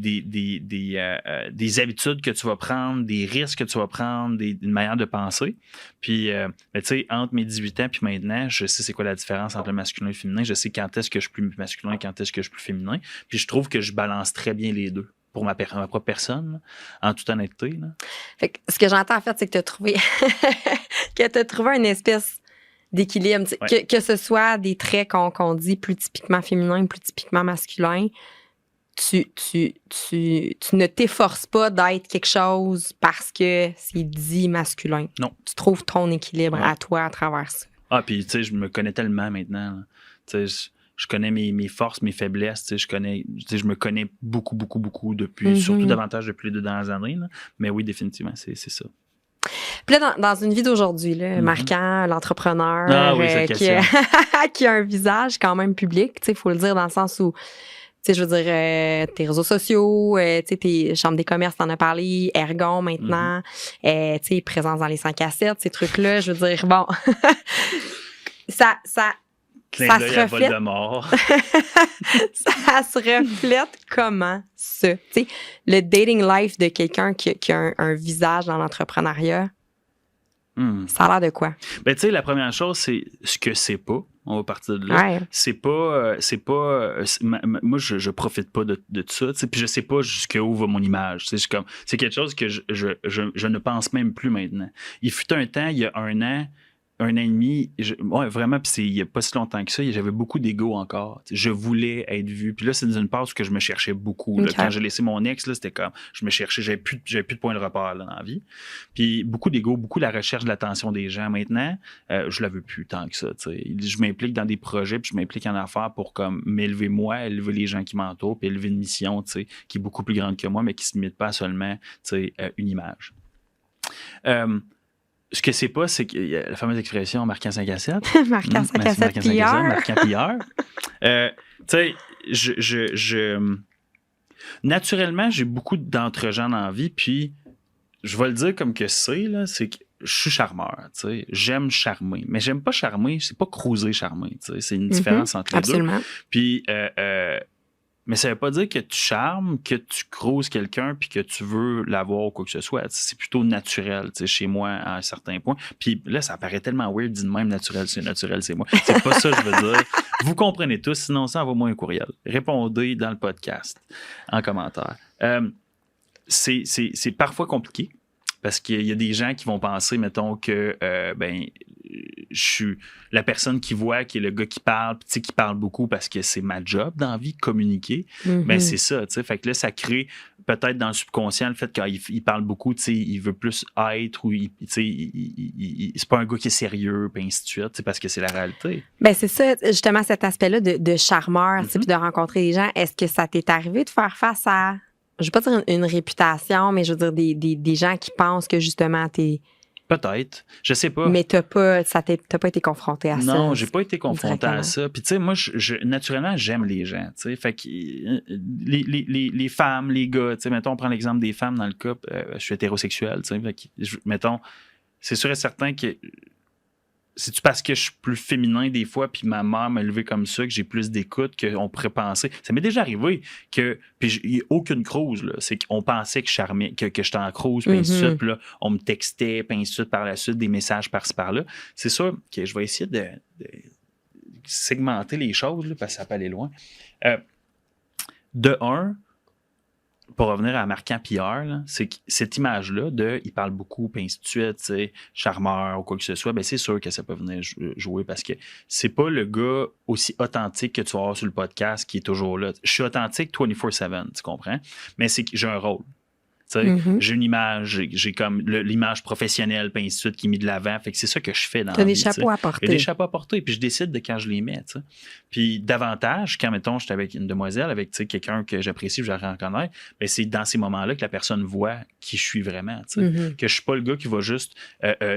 habitudes que tu vas prendre, des risques que tu vas prendre, une manière de penser. Puis, tu sais, entre mes 18 ans puis maintenant, je sais c'est quoi la différence entre le masculin et le féminin. Je sais quand est-ce que je suis plus masculin et quand est-ce que je suis plus féminin. Puis je trouve que je balance très bien les deux. Pour ma propre personne, là, en toute honnêteté. Là. Fait que ce que j'entends en fait, c'est que tu as trouvé une espèce d'équilibre. Ouais. Que ce soit des traits qu'on dit plus typiquement féminins, plus typiquement masculins, tu ne t'efforces pas d'être quelque chose parce que c'est dit masculin. Non. Tu trouves ton équilibre à toi à travers ça. Ah, puis tu sais, je me connais tellement maintenant. Tu sais, je connais mes forces, mes faiblesses. Je me connais beaucoup depuis, surtout davantage depuis les 2 dernières années. Là. Mais oui, définitivement, c'est ça. Puis là, dans une vie d'aujourd'hui, là, Marquant, l'entrepreneur qui a un visage quand même public, il faut le dire dans le sens où, je veux dire, tes réseaux sociaux, tes chambres des commerces, t'en as parlé, Ergon maintenant, présence dans les 5 à 7, ces trucs-là, je veux dire, bon, ça se reflète. Ça se reflète comment ça? T'sais, le dating life de quelqu'un qui a un visage dans l'entrepreneuriat, ça a l'air de quoi? Ben, tu sais, la première chose, c'est ce que c'est pas. On va partir de là. Ouais. C'est pas moi, je profite pas de ça. Puis je sais pas jusqu'où va mon image. C'est quelque chose que je ne pense même plus maintenant. Il fut un temps, il y a 1 an, 1 an et demi, vraiment, puis il n'y a pas si longtemps que ça, j'avais beaucoup d'ego encore. Je voulais être vu. Puis là, c'est dans une passe que je me cherchais beaucoup. Là. Quand j'ai laissé mon ex, là, c'était comme, je me cherchais, j'avais plus de point de repère là, dans la vie. Puis beaucoup d'ego, beaucoup la recherche de l'attention des gens. Maintenant, je la veux plus tant que ça. T'sais. Je m'implique dans des projets, puis je m'implique en affaires pour comme m'élever moi, élever les gens qui m'entourent, puis élever une mission qui est beaucoup plus grande que moi, mais qui ne se limite pas à seulement une image. Ce que c'est pas, c'est qu'il y a la fameuse expression marquant 5 à 7. Marquant 5 à 7 PR. Marquant PR. Tu sais, naturellement, j'ai beaucoup d'entre-gens dans la vie, puis je vais le dire comme que c'est que je suis charmeur, tu sais. J'aime charmer, mais j'aime pas charmer, c'est pas cruiser charmer, tu sais. C'est une différence entre les deux. Puis, mais ça veut pas dire que tu charmes, que tu cruises quelqu'un puis que tu veux l'avoir ou quoi que ce soit. C'est plutôt naturel, chez moi, à un certain point. Puis là, ça paraît tellement weird, dit de même naturel, c'est moi. C'est pas ça que je veux dire. Vous comprenez tous, sinon ça, envoie-moi un courriel. Répondez dans le podcast, en commentaire. C'est parfois compliqué parce qu'il y a des gens qui vont penser, mettons, que je suis la personne qui voit, qui est le gars qui parle, qui parle beaucoup parce que c'est ma job dans la vie, communiquer. Ben c'est ça, tu sais. Fait que là, ça crée peut-être dans le subconscient le fait qu'il parle beaucoup, tu sais, il veut plus être ou c'est pas un gars qui est sérieux, puis ainsi de suite, parce que c'est la réalité. Ben c'est ça, justement, cet aspect-là de charmeur, puis de rencontrer des gens. Est-ce que ça t'est arrivé de faire face à, je vais pas dire une réputation, mais je veux dire des gens qui pensent que justement t'es... Peut-être. Je sais pas. Mais t'as pas été confronté à ça. Non, j'ai pas été confronté à ça. Puis tu sais, moi, naturellement, j'aime les gens. Tu sais, fait que les femmes, les gars, tu sais, mettons, on prend l'exemple des femmes dans le couple. Je suis hétérosexuel. Tu sais, fait que, mettons, c'est sûr et certain que c'est-tu parce que je suis plus féminin des fois, puis ma mère m'a élevé comme ça, que j'ai plus d'écoute, qu'on pourrait penser. Ça m'est déjà arrivé que, puis il n'y a aucune crouse, là. C'est qu'on pensait que je charmais, que j'étais en crouse, puis ainsi de suite, puis là, on me textait, puis ainsi de suite, par la suite, des messages par-ci, par-là. C'est sûr que je vais essayer de segmenter les choses, là, parce que ça peut aller loin. De un, pour revenir à Marquant PR, là, c'est que cette image-là il parle beaucoup, puis ainsi de suite, charmeur ou quoi que ce soit, ben c'est sûr que ça peut venir jouer parce que c'est pas le gars aussi authentique que tu vas avoir sur le podcast qui est toujours là. Je suis authentique 24/7, tu comprends? Mais c'est que j'ai un rôle. J'ai une image, j'ai comme l'image professionnelle, puis ainsi de suite, qui est mise de l'avant. Fait que c'est ça que je fais dans la vie. T'as des chapeaux à porter. J'ai des chapeaux à porter, puis je décide de quand je les mets. T'sais. Puis davantage, quand, mettons, j'étais avec une demoiselle, avec quelqu'un que j'apprécie, que j'aimerais reconnaître, ben c'est dans ces moments-là que la personne voit qui je suis vraiment. Que je suis pas le gars qui va juste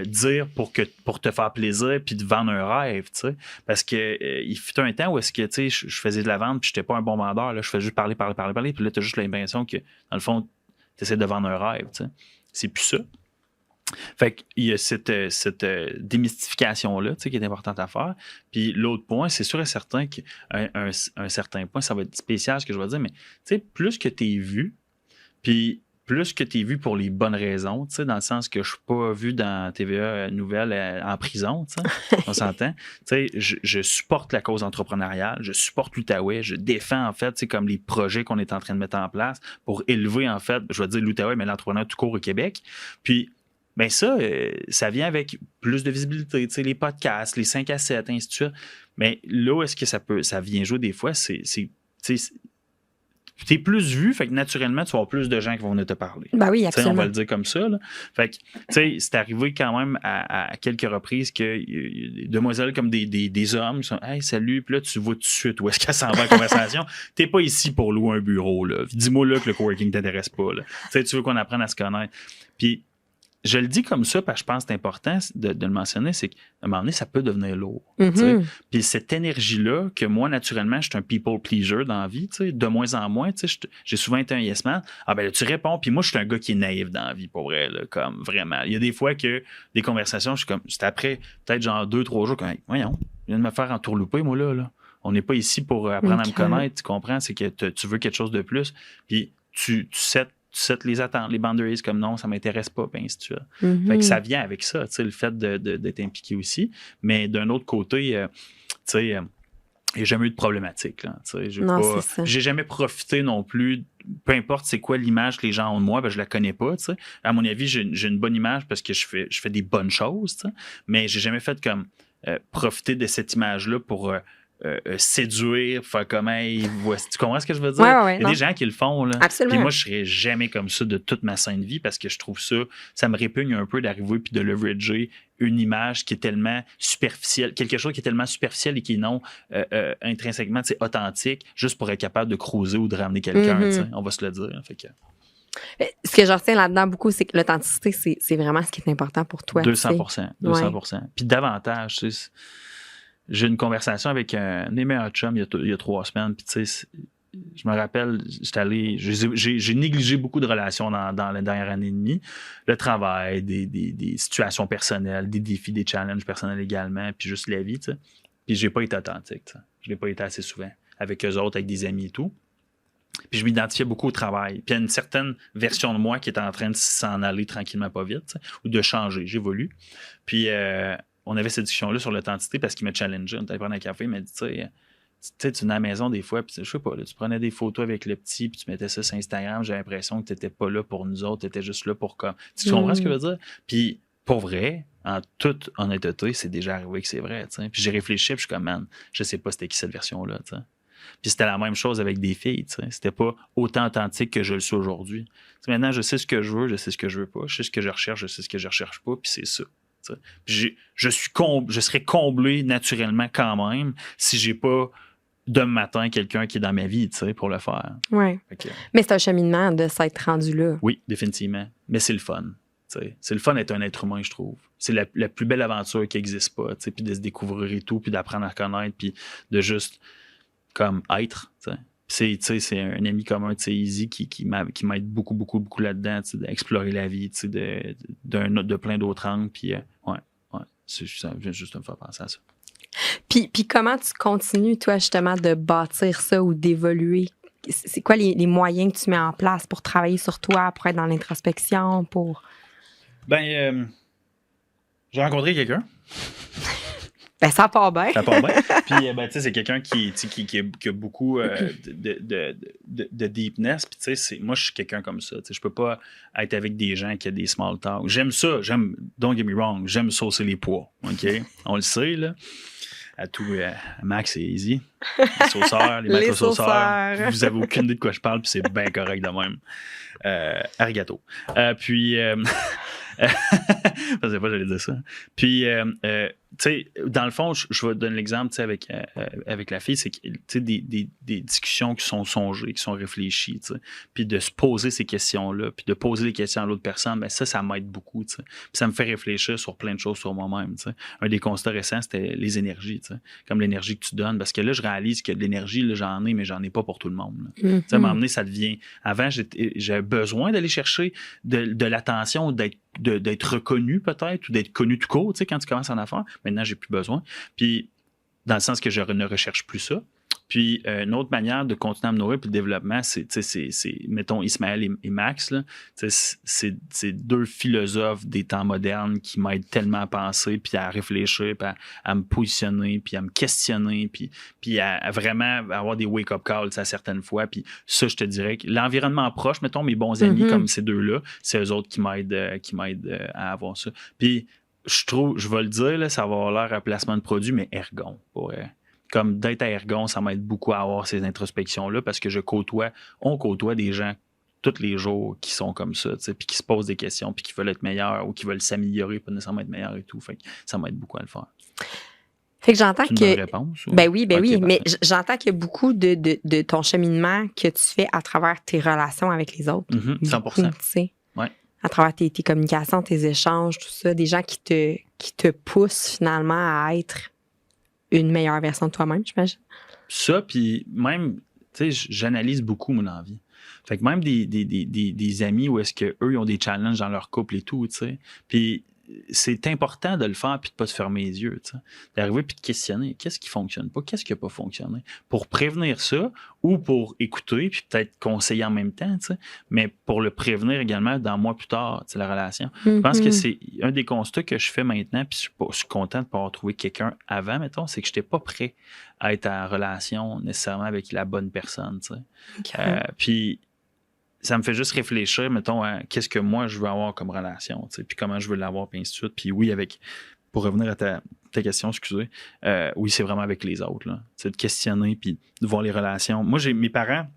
dire pour te faire plaisir, puis te vendre un rêve. T'sais. Parce que il fut un temps où est-ce que je faisais de la vente, puis j'étais pas un bon vendeur. Là, je faisais juste parler, puis là, t'as juste l'impression que, dans le fond, t'essaies de vendre un rêve, tu sais. C'est plus ça. Fait qu'il y a cette démystification-là, tu sais, qui est importante à faire. Puis l'autre point, c'est sûr et certain qu'à un certain point, ça va être spécial ce que je vais dire, mais tu sais, plus que tu es vu, puis plus que tu es vu pour les bonnes raisons, tu sais, dans le sens que je suis pas vu dans TVA Nouvelle en prison, tu sais, on s'entend. Tu sais, je supporte la cause entrepreneuriale, je supporte l'Outaouais, je défends, en fait, tu sais, comme les projets qu'on est en train de mettre en place pour élever, en fait, je vais dire l'Outaouais, mais l'entrepreneur tout court au Québec. Puis, ben ça vient avec plus de visibilité, tu sais, les podcasts, les 5 à 7, ainsi de suite. Mais là où est-ce que ça vient jouer des fois, tu sais, t'es plus vu, fait que naturellement, tu vas avoir plus de gens qui vont venir te parler. Ben oui, T'sais, absolument. on va le dire comme ça. Là. Fait que, tu sais, c'est arrivé quand même à quelques reprises que des demoiselles comme des hommes sont « Hey, salut », puis là, tu vois tout de suite où est-ce qu'elle s'en va en conversation. T'es pas ici pour louer un bureau, là. Dis-moi là que le coworking t'intéresse pas, là. Tu veux qu'on apprenne à se connaître. Puis, je le dis comme ça parce que je pense que c'est important de le mentionner, c'est qu'à un moment donné, ça peut devenir lourd. Mm-hmm. Puis cette énergie-là, que moi, naturellement, je suis un people pleaser dans la vie, de moins en moins, j'ai souvent été un yes man. Ah ben là, tu réponds, puis moi, je suis un gars qui est naïf dans la vie, pour vrai, là, comme vraiment. Il y a des fois que des conversations, je suis comme, c'est après peut-être genre 2-3 jours, comme, hey, voyons, je viens de me faire entourlouper, moi, là. On n'est pas ici pour apprendre à me connaître, tu comprends? C'est que tu veux quelque chose de plus, puis tu set les attentes, les boundaries, comme non, ça m'intéresse pas, puis ainsi de suite. Mm-hmm. Fait que ça vient avec ça, tu sais, le fait d'être impliqué aussi. Mais d'un autre côté, tu sais, il n'y a jamais eu de problématique. Là, j'ai jamais profité non plus, peu importe c'est quoi l'image que les gens ont de moi, ben, je la connais pas. T'sais. À mon avis, j'ai une bonne image parce que je fais des bonnes choses, t'sais. Mais j'ai jamais fait comme profiter de cette image-là pour séduire, faire comment ils voient. Tu comprends ce que je veux dire? Ouais, il y a des gens qui le font. Là. Absolument. Puis moi, je serais jamais comme ça de toute ma sainte vie parce que je trouve ça me répugne un peu d'arriver puis de leverager une image qui est tellement superficielle, quelque chose qui est tellement superficiel et qui est non intrinsèquement authentique, juste pour être capable de cruiser ou de ramener quelqu'un. Mm-hmm. On va se le dire. Fait que... Ce que je retiens là-dedans beaucoup, c'est que l'authenticité, c'est vraiment ce qui est important pour toi. 200%. Ouais. Puis davantage, tu sais. J'ai une conversation avec un des meilleurs chums il y a 3 semaines. Puis, tu sais, je me rappelle, j'ai négligé beaucoup de relations dans la dernière année et demie. Le travail, des situations personnelles, des défis, des challenges personnels également, puis juste la vie, tu sais. Puis, j'ai pas été authentique, tu sais. Je l'ai pas été assez souvent avec eux autres, avec des amis et tout. Puis, je m'identifiais beaucoup au travail. Puis, il y a une certaine version de moi qui est en train de s'en aller tranquillement, pas vite, tu sais, ou de changer. J'évolue. Puis, on avait cette discussion-là sur l'authenticité parce qu'il m'a challengé. On était allé prendre un café, il m'a dit, tu sais, tu venais à la maison des fois, puis je sais pas, là, tu prenais des photos avec le petit, puis tu mettais ça sur Instagram, j'ai l'impression que tu n'étais pas là pour nous autres, tu étais juste là pour comme. Tu comprends ce que je veux dire? Puis, pour vrai, en toute honnêteté, c'est déjà arrivé que c'est vrai, tu sais. Puis j'ai réfléchi, puis je suis comme, man, je sais pas c'était qui cette version-là, tu sais. Puis c'était la même chose avec des filles, tu sais. C'était pas autant authentique que je le suis aujourd'hui. T'sais, maintenant, je sais ce que je veux, je sais ce que je veux pas, je sais ce que je recherche, je sais ce que je recherche pas, puis c'est ça. Puis je serais comblé naturellement quand même si j'ai pas de matin quelqu'un qui est dans ma vie, tu sais, pour le faire. Oui. Mais c'est un cheminement de s'être rendu là. Oui, définitivement. Mais c'est le fun. T'sais. C'est le fun d'être un être humain, je trouve. C'est la plus belle aventure qui n'existe pas, puis de se découvrir et tout, puis d'apprendre à connaître, puis de juste comme être, t'sais. C'est un ami commun, Izzy, qui m'aide beaucoup, beaucoup, beaucoup là-dedans, d'explorer la vie, de plein d'autres angles. Puis, ça vient juste de me faire penser à ça. Puis comment tu continues, toi, justement, de bâtir ça ou d'évoluer? C'est quoi les moyens que tu mets en place pour travailler sur toi, pour être dans l'introspection, pour... Ben, j'ai rencontré quelqu'un. Ben, ça part bien. Ça part bien. Puis, ben, tu sais, c'est quelqu'un qui a beaucoup de deepness. Puis, tu sais, moi, je suis quelqu'un comme ça. Tu sais, je peux pas être avec des gens qui ont des small talk. J'aime ça. Don't get me wrong, j'aime saucer les pois. OK? On le sait, là. À Max et Izzy. Les sauceurs, les maîtres sauceurs. Vous avez aucune idée de quoi je parle, puis c'est bien correct de même. Arigato. Puis... je sais pas, j'allais dire ça. Puis, sais, dans le fond, je vais te donner l'exemple avec la fille, c'est que des discussions qui sont songées, qui sont réfléchies, puis de se poser ces questions-là, puis de poser les questions à l'autre personne, ben ça m'aide beaucoup. Puis ça me fait réfléchir sur plein de choses sur moi-même. Un des constats récents, c'était les énergies, comme l'énergie que tu donnes. Parce que là, je réalise que de l'énergie, là, j'en ai, mais j'en ai pas pour tout le monde. À un moment donné, ça devient... Avant, j'avais besoin d'aller chercher de l'attention, d'être reconnu peut-être, ou d'être connu tout court, quand tu commences en affaires. Maintenant, j'ai plus besoin. Puis, dans le sens que je ne recherche plus ça. Puis, une autre manière de continuer à me nourrir, puis le développement, c'est mettons, Ismaël et Max, là, c'est deux philosophes des temps modernes qui m'aident tellement à penser, puis à réfléchir, puis à me positionner, puis à me questionner, puis à vraiment avoir des wake-up calls à certaines fois. Puis ça, je te dirais que l'environnement proche, mettons, mes bons amis comme ces deux-là, c'est eux autres qui m'aident à avoir ça. Puis, je vais le dire, là, ça va avoir l'air à placement de produit, mais Ergon, comme d'être à Ergon, ça m'aide beaucoup à avoir ces introspections-là parce que on côtoie des gens tous les jours qui sont comme ça, puis qui se posent des questions, puis qui veulent être meilleurs ou qui veulent s'améliorer, pas nécessairement être meilleurs et tout. Fait que ça m'aide beaucoup à le faire. Fait que j'entends que. Une bonne réponse, ou... Ben oui, okay, mais j'entends qu'il y a beaucoup de ton cheminement que tu fais à travers tes relations avec les autres. 100%. Beaucoup, tu sais. Ouais. À travers tes communications, tes échanges, tout ça, des gens qui te poussent finalement à être une meilleure version de toi-même, j'imagine. Ça, puis même, tu sais, j'analyse beaucoup mon envie. Fait que même des amis où est-ce qu'eux, ils ont des challenges dans leur couple et tout, tu sais. Puis c'est important de le faire puis de pas se fermer les yeux, tu sais. D'arriver puis de questionner qu'est-ce qui fonctionne pas, qu'est-ce qui a pas fonctionné, pour prévenir ça ou pour écouter puis peut-être conseiller en même temps, tu sais. Mais pour le prévenir également dans mois plus tard, tu sais, la relation. Je pense que c'est un des constats que je fais maintenant puis je suis content de pas avoir trouvé quelqu'un avant, mettons, c'est que j'étais pas prêt à être en relation nécessairement avec la bonne personne, tu sais. Okay. Puis ça me fait juste réfléchir, mettons, à qu'est-ce que moi je veux avoir comme relation, tu sais, puis comment je veux l'avoir, puis ainsi de suite. Puis oui, pour revenir à ta question, excusez, oui, c'est vraiment avec les autres, là. C'est de questionner, puis de voir les relations. Moi, mes parents,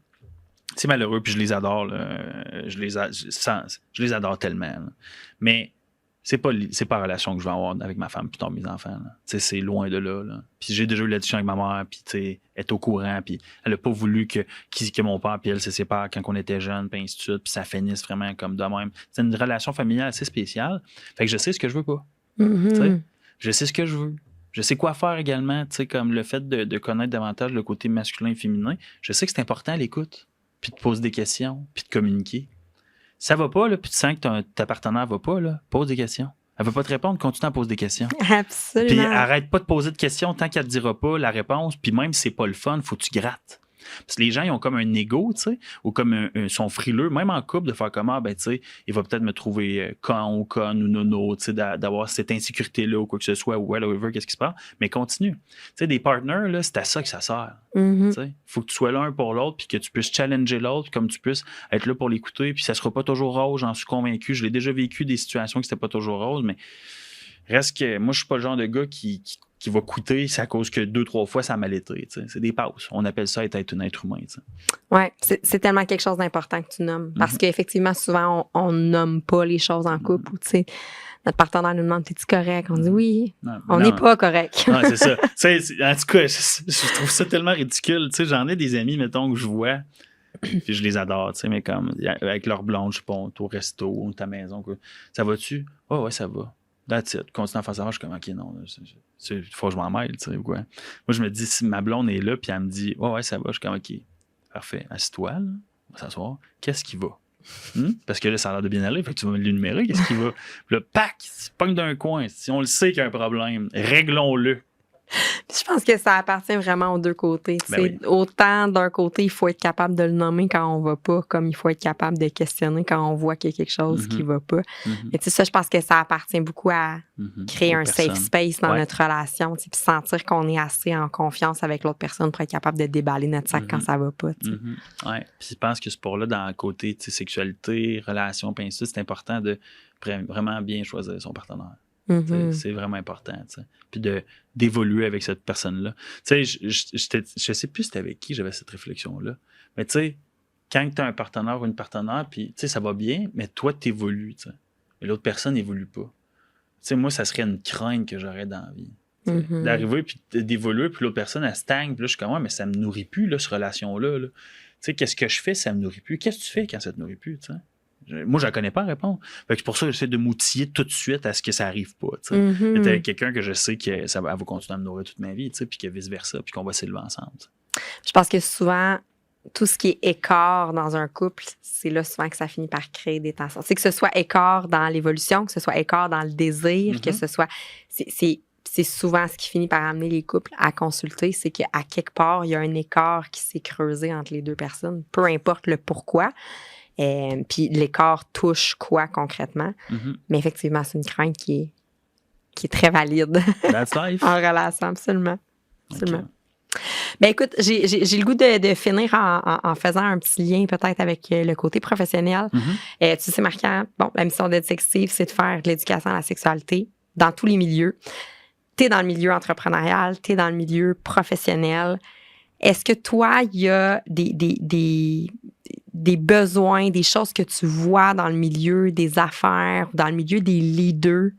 c'est malheureux, puis je les adore, là. Je les adore tellement, là. Mais c'est pas la relation que je veux avoir avec ma femme, puis mes enfants, là. C'est loin de là, là. Puis j'ai déjà eu la discussion avec ma mère, puis elle est au courant, puis elle a pas voulu que mon père puis elle se séparent quand on était jeunes, puis ainsi de suite, puis ça finisse vraiment comme de même. C'est une relation familiale assez spéciale. Fait que je sais ce que je veux pas. Je sais ce que je veux. Je sais quoi faire également, comme le fait de connaître davantage le côté masculin et féminin. Je sais que c'est important à l'écoute, puis de poser des questions, puis de communiquer. Ça va pas, là, puis tu sens que ta partenaire va pas, là, pose des questions. Elle veut pas te répondre, continue à poser des questions. Absolument. Puis arrête pas de poser de questions tant qu'elle te dira pas la réponse, puis même si c'est pas le fun, faut que tu grattes. Parce que les gens, ils ont comme un ego, tu sais, ou comme sont frileux, même en couple, de faire comment, ben, tu sais, il va peut-être me trouver con ou conne ou nono, tu sais, d'avoir cette insécurité-là ou quoi que ce soit, ou whatever, qu'est-ce qui se passe. Mais continue. Tu sais, des partners, là, c'est à ça que ça sert. Tu sais, faut que tu sois l'un pour l'autre, puis que tu puisses challenger l'autre, comme tu puisses être là pour l'écouter, puis ça sera pas toujours rose, j'en suis convaincu. Je l'ai déjà vécu des situations que c'était pas toujours rose, mais reste que moi, je suis pas le genre de gars qui va coûter, c'est à cause que 2-3 fois, ça m'a été. C'est des passes. On appelle ça être un être humain. Oui, c'est tellement quelque chose d'important que tu nommes. Parce qu'effectivement, souvent, on nomme pas les choses en couple. Ou, notre partenaire nous demande, t'es-tu correct? On dit oui. Non, on n'est pas correct. Non, c'est ça. En tout cas, je trouve ça tellement ridicule. J'en ai des amis, mettons, que je vois, puis je les adore, mais comme avec leur blonde, je sais pas, au resto, ou à ta maison. Quoi. Ça va-tu? Oh, ouais, ça va. That's it. Continue à faire ça. Je suis comme, OK, non, il faut que je m'en mêle, tu sais, ou quoi. Moi, je me dis, si ma blonde est là, puis elle me dit, ouais, ça va, je suis comme, OK, parfait, assis-toi, là, on va s'asseoir. Qu'est-ce qui va? Parce que là, ça a l'air de bien aller, fait que tu vas l'énumérer, qu'est-ce qui va? Puis là, pac, tu pognes d'un coin. Si on le sait qu'il y a un problème, réglons-le. Puis je pense que ça appartient vraiment aux deux côtés. Oui. Autant d'un côté, il faut être capable de le nommer quand on va pas, comme il faut être capable de questionner quand on voit qu'il y a quelque chose qui va pas. Et ça, je pense que ça appartient beaucoup à créer un safe space dans notre relation, puis sentir qu'on est assez en confiance avec l'autre personne pour être capable de déballer notre sac quand ça va pas. Oui, puis je pense que ce pour-là, dans le côté sexualité, relation, puis ainsi, c'est important de vraiment bien choisir son partenaire. C'est vraiment important, puis d'évoluer avec cette personne-là. Je sais plus c'était avec qui j'avais cette réflexion-là, mais tu sais, quand tu as un partenaire ou une partenaire, puis ça va bien, mais toi, tu évolues, et l'autre personne n'évolue pas. Moi, ça serait une crainte que j'aurais dans la vie. D'arriver puis d'évoluer, puis l'autre personne, elle stagne. Puis là, je suis comme, ouais, mais ça me nourrit plus, là, cette relation-là. Là. Tu sais, qu'est-ce que je fais, ça me nourrit plus? Qu'est-ce que tu fais quand ça te nourrit plus, tu sais? Moi, je ne connais pas à répondre. Fait que c'est pour ça que j'essaie de m'outiller tout de suite à ce que ça n'arrive pas. D'être avec quelqu'un que je sais que elle va continuer à me nourrir toute ma vie, puis que vice-versa, puis qu'on va s'élever ensemble. T'sais. Je pense que souvent, tout ce qui est écart dans un couple, c'est là souvent que ça finit par créer des tensions. C'est que ce soit écart dans l'évolution, que ce soit écart dans le désir, que ce soit... C'est souvent ce qui finit par amener les couples à consulter, c'est qu'à quelque part, il y a un écart qui s'est creusé entre les deux personnes, peu importe le pourquoi. Puis l'écart touche quoi concrètement. Mais effectivement, c'est une crainte qui est très valide. That's life. En relation, absolument. Okay. Ben écoute, j'ai le goût de finir en faisant un petit lien peut-être avec le côté professionnel. Tu sais, marquant, bon, la mission d'Aide Sextive, c'est de faire de l'éducation à la sexualité dans tous les milieux. T'es dans le milieu entrepreneurial, t'es dans le milieu professionnel. Est-ce que toi, il y a des besoins, des choses que tu vois dans le milieu des affaires, dans le milieu des leaders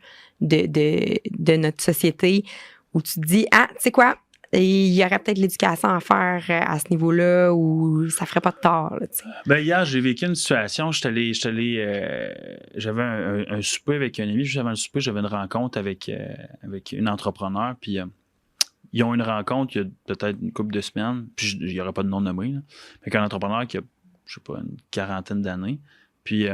de notre société, où tu te dis, ah, tu sais quoi, il y aurait peut-être l'éducation à faire à ce niveau-là, où ça ferait pas de tort. Là, ben hier, j'ai vécu une situation, j'avais un souper avec un ami, juste avant le souper, j'avais une rencontre avec une entrepreneur, puis ils ont une rencontre il y a peut-être une couple de semaines, puis il n'y aurait pas de nom nommé, là, avec un entrepreneur qui a, je sais pas, une quarantaine d'années. Puis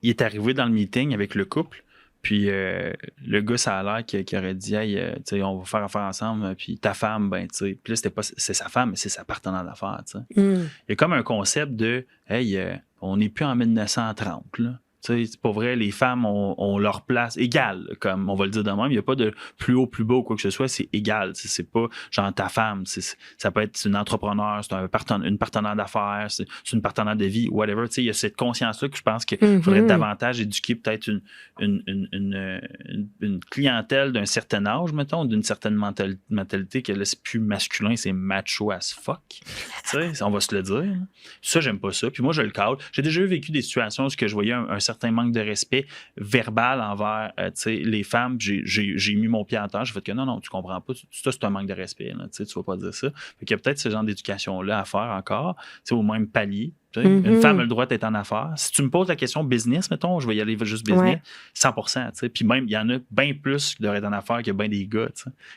il est arrivé dans le meeting avec le couple, puis le gars, ça a l'air qu'il aurait dit, hey, tu sais, on va faire affaire ensemble, puis ta femme, ben, tu sais, puis là, c'est sa femme, mais c'est sa partenaire d'affaires, tu sais. Il y a comme un concept de, hey, on n'est plus en 1930, là. Tu sais, c'est pas vrai, les femmes ont leur place égale, comme on va le dire de même. Il n'y a pas de plus haut, plus bas ou quoi que ce soit, c'est égal. C'est pas genre ta femme, ça peut être une entrepreneur, c'est une partenaire d'affaires, c'est une partenaire de vie, whatever. Tu sais, il y a cette conscience-là que je pense qu'il faudrait davantage éduquer peut-être une clientèle d'un certain âge, mettons, d'une certaine mentalité que là, c'est plus masculin, c'est macho as fuck. Tu sais, on va se le dire. Ça, j'aime pas ça. Puis moi, je le cadre. J'ai déjà vécu des situations où je voyais un certain manque de respect verbal envers les femmes. J'ai mis mon pied en terre. J'ai fait que non, tu comprends pas. Ça, c'est un manque de respect. Là, tu vas pas dire ça. Fait qu'il y a peut-être ce genre d'éducation-là à faire encore, au même palier. Une femme a le droit d'être en affaires. Si tu me poses la question business, mettons, je vais y aller juste business, 100%. Puis même, il y en a bien plus qui devraient être en affaires qu'il y a bien des gars.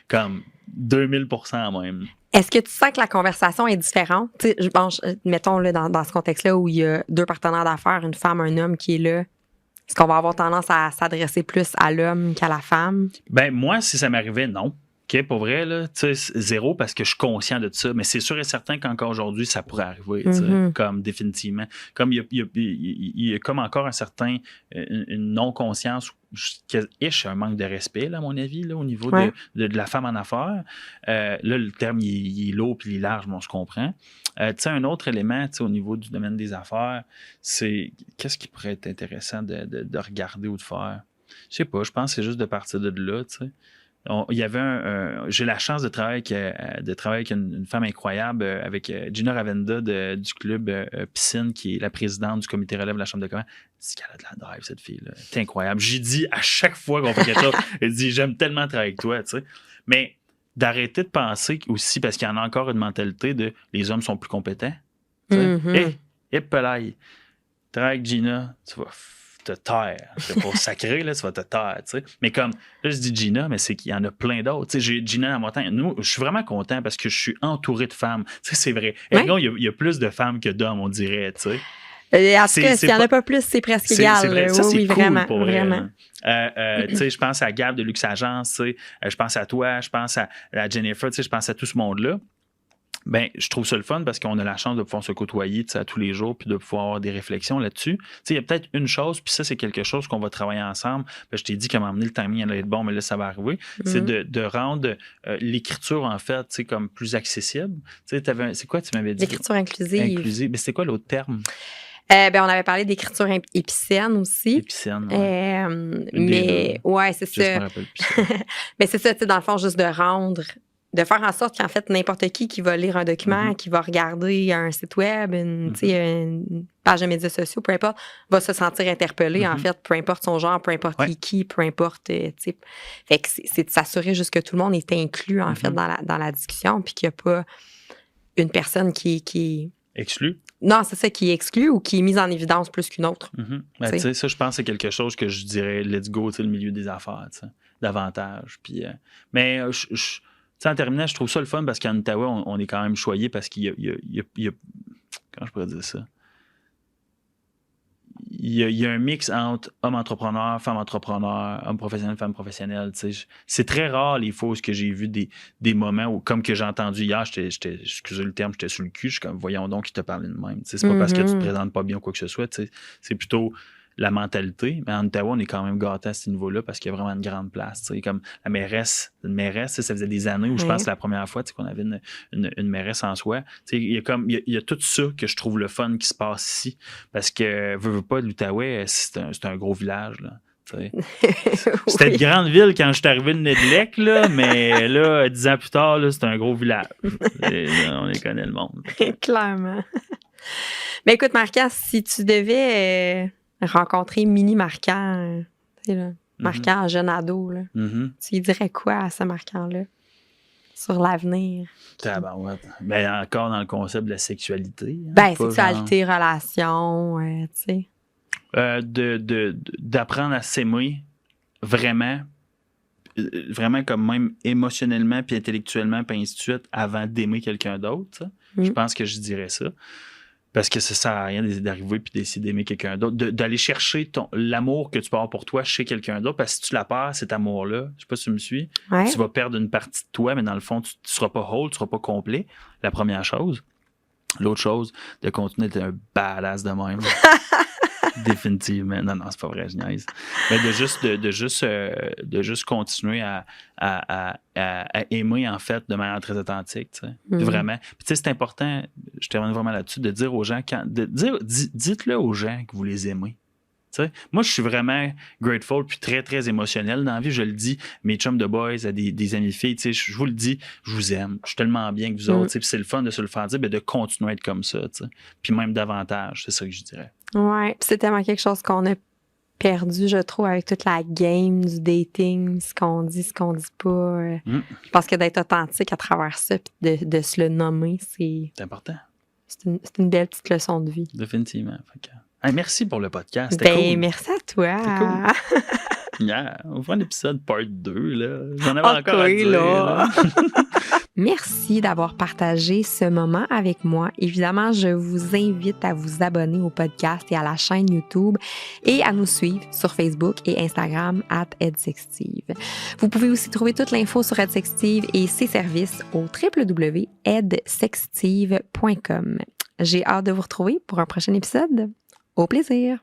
Comme 2000% même. Est-ce que tu sens que la conversation est différente? T'sais, je pense, mettons là, dans ce contexte-là où il y a deux partenaires d'affaires, une femme, un homme qui est là, est-ce qu'on va avoir tendance à s'adresser plus à l'homme qu'à la femme? Ben moi, si ça m'arrivait, non. OK, pour vrai, là, zéro parce que je suis conscient de ça. Mais c'est sûr et certain qu'encore aujourd'hui, ça pourrait arriver, comme définitivement. Comme il y a comme encore une non-conscience, un manque de respect, là, à mon avis, là, au niveau de la femme en affaires. Là, le terme, il est lourd puis il est large, mais on se comprend. Un autre élément au niveau du domaine des affaires, c'est qu'est-ce qui pourrait être intéressant de regarder ou de faire? Je sais pas, je pense que c'est juste de partir de là, tu sais. Il y avait j'ai la chance de travailler avec une femme incroyable, avec Gina Ravenda du club Piscine, qui est la présidente du comité relève de la Chambre de commerce. Elle dit qu'elle a de la drive, cette fille-là. C'est incroyable. J'ai dit à chaque fois qu'on fait quelque chose, elle dit j'aime tellement travailler avec toi, tu sais. Mais d'arrêter de penser aussi, parce qu'il y en a encore une mentalité de les hommes sont plus compétents. Pelaille, travaille avec Gina, tu vas te taire. C'est pas sacré, là, tu vas te taire, tu sais. Mais comme, là, je dis Gina, mais c'est qu'il y en a plein d'autres. Tu sais, j'ai Gina à mon temps. Nous, je suis vraiment content parce que je suis entouré de femmes. Tu sais, c'est vrai. Et non, il y a plus de femmes que d'hommes, on dirait, tu sais. En tout cas, s'il n'y en a pas plus, c'est presque égal. C'est vrai. Ça, c'est cool, vraiment, pour vrai. Vraiment. Tu sais, je pense à Gab de Luxe Agence, tu sais, je pense à toi, je pense à Jennifer, tu sais, je pense à tout ce monde-là. Ben, je trouve ça le fun parce qu'on a la chance de pouvoir se côtoyer à tous les jours puis de pouvoir avoir des réflexions là-dessus. Il y a peut-être une chose, puis ça, c'est quelque chose qu'on va travailler ensemble. Ben, je t'ai dit qu'à m'emmener le timing allait être bon, mais là, ça va arriver. C'est de rendre l'écriture, en fait, comme plus accessible. C'est quoi, tu m'avais dit? L'écriture inclusive. Mais c'était quoi l'autre terme? On avait parlé d'écriture épicène aussi. Épicène, ouais. Mais, ouais, c'est ça. Je me rappelle plus ça. Mais c'est ça, tu sais, dans le fond, juste de rendre de faire en sorte qu'en fait, n'importe qui va lire un document, qui va regarder un site web, une page de médias sociaux, peu importe, va se sentir interpellé, en fait, peu importe son genre, peu importe qui, peu importe, tu sais. Fait que c'est de s'assurer juste que tout le monde est inclus, en fait, dans la discussion, puis qu'il n'y a pas une personne qui exclu? Non, c'est ça, qui est exclu ou qui est mise en évidence plus qu'une autre. Ben, tu sais, ça, je pense que c'est quelque chose que je dirais, let's go, tu sais, le milieu des affaires, tu sais, davantage. Puis, mais, tu sais, en terminant, je trouve ça le fun parce qu'en Ottawa, on est quand même choyé parce qu'il y a comment je pourrais dire ça? Il y a un mix entre hommes entrepreneurs, femmes entrepreneurs, hommes professionnels, femmes professionnelles. Tu sais. C'est très rare les fois où j'ai vu des moments où, comme que j'ai entendu hier, excusez le terme, j'étais sur le cul, je suis comme, voyons donc, qui t'a parlé de même. Tu sais, c'est pas parce que tu te présentes pas bien ou quoi que ce soit. Tu sais, c'est plutôt la mentalité. Mais en Ottawa, on est quand même gâtés à ce niveau-là parce qu'il y a vraiment une grande place. Tu sais, comme la mairesse, ça faisait des années où je pense que c'est la première fois qu'on avait une mairesse en soi. Tu sais, il y a tout ça que je trouve le fun qui se passe ici. Parce que, veux pas, l'Outaouais, c'est un gros village, là. C'était une grande ville quand je suis arrivé de Nedlec, là, mais là, 10 ans plus tard, là, c'est un gros village. Là, on les connaît le monde. Clairement. Mais écoute, Marquant, si tu devais rencontrer Mini Marquant, Marquant jeune ado, là, tu lui dirais quoi à ce Marquant-là sur l'avenir? Ben, encore dans le concept de la sexualité. Hein, ben, sexualité, relation, tu sais. D'apprendre à s'aimer vraiment comme même émotionnellement puis intellectuellement puis ainsi de suite avant d'aimer quelqu'un d'autre. Je pense que je dirais ça. Parce que ça sert à rien d'arriver puis d'essayer d'aimer quelqu'un d'autre. D'aller chercher l'amour que tu peux avoir pour toi chez quelqu'un d'autre. Parce que si tu la perds, cet amour-là, je sais pas si tu me suis, tu vas perdre une partie de toi, mais dans le fond, tu seras pas whole, tu seras pas complet. La première chose. L'autre chose, de continuer d'être un badass de même. Définitivement. Non, c'est pas vrai, je niaise. Mais de juste continuer à aimer, en fait, de manière très authentique, tu sais. Vraiment. Puis, tu sais, c'est important, je termine vraiment là-dessus, de dire aux gens, dites-le aux gens que vous les aimez. Tu sais, moi, je suis vraiment grateful puis très, très émotionnel dans la vie. Je le dis, mes chums de boys, à des amis filles, tu sais, je vous le dis, je vous aime. Je suis tellement bien que vous autres. Puis c'est le fun de se le faire dire, de continuer à être comme ça. Tu sais. Puis même davantage, c'est ça que je dirais. Oui, c'est tellement quelque chose qu'on a perdu, je trouve, avec toute la game du dating, ce qu'on dit pas. Je pense que d'être authentique à travers ça puis de se le nommer, c'est important. C'est une belle petite leçon de vie. Définitivement. Hey, merci pour le podcast. C'était cool. Merci à toi. C'était cool. Yeah, on va faire un épisode part 2. Là. J'en avais encore à dire. Là. Merci d'avoir partagé ce moment avec moi. Évidemment, je vous invite à vous abonner au podcast et à la chaîne YouTube et à nous suivre sur Facebook et Instagram @EdSextive. Vous pouvez aussi trouver toute l'info sur EdSextive et ses services au www.edsextive.com. J'ai hâte de vous retrouver pour un prochain épisode. Au plaisir!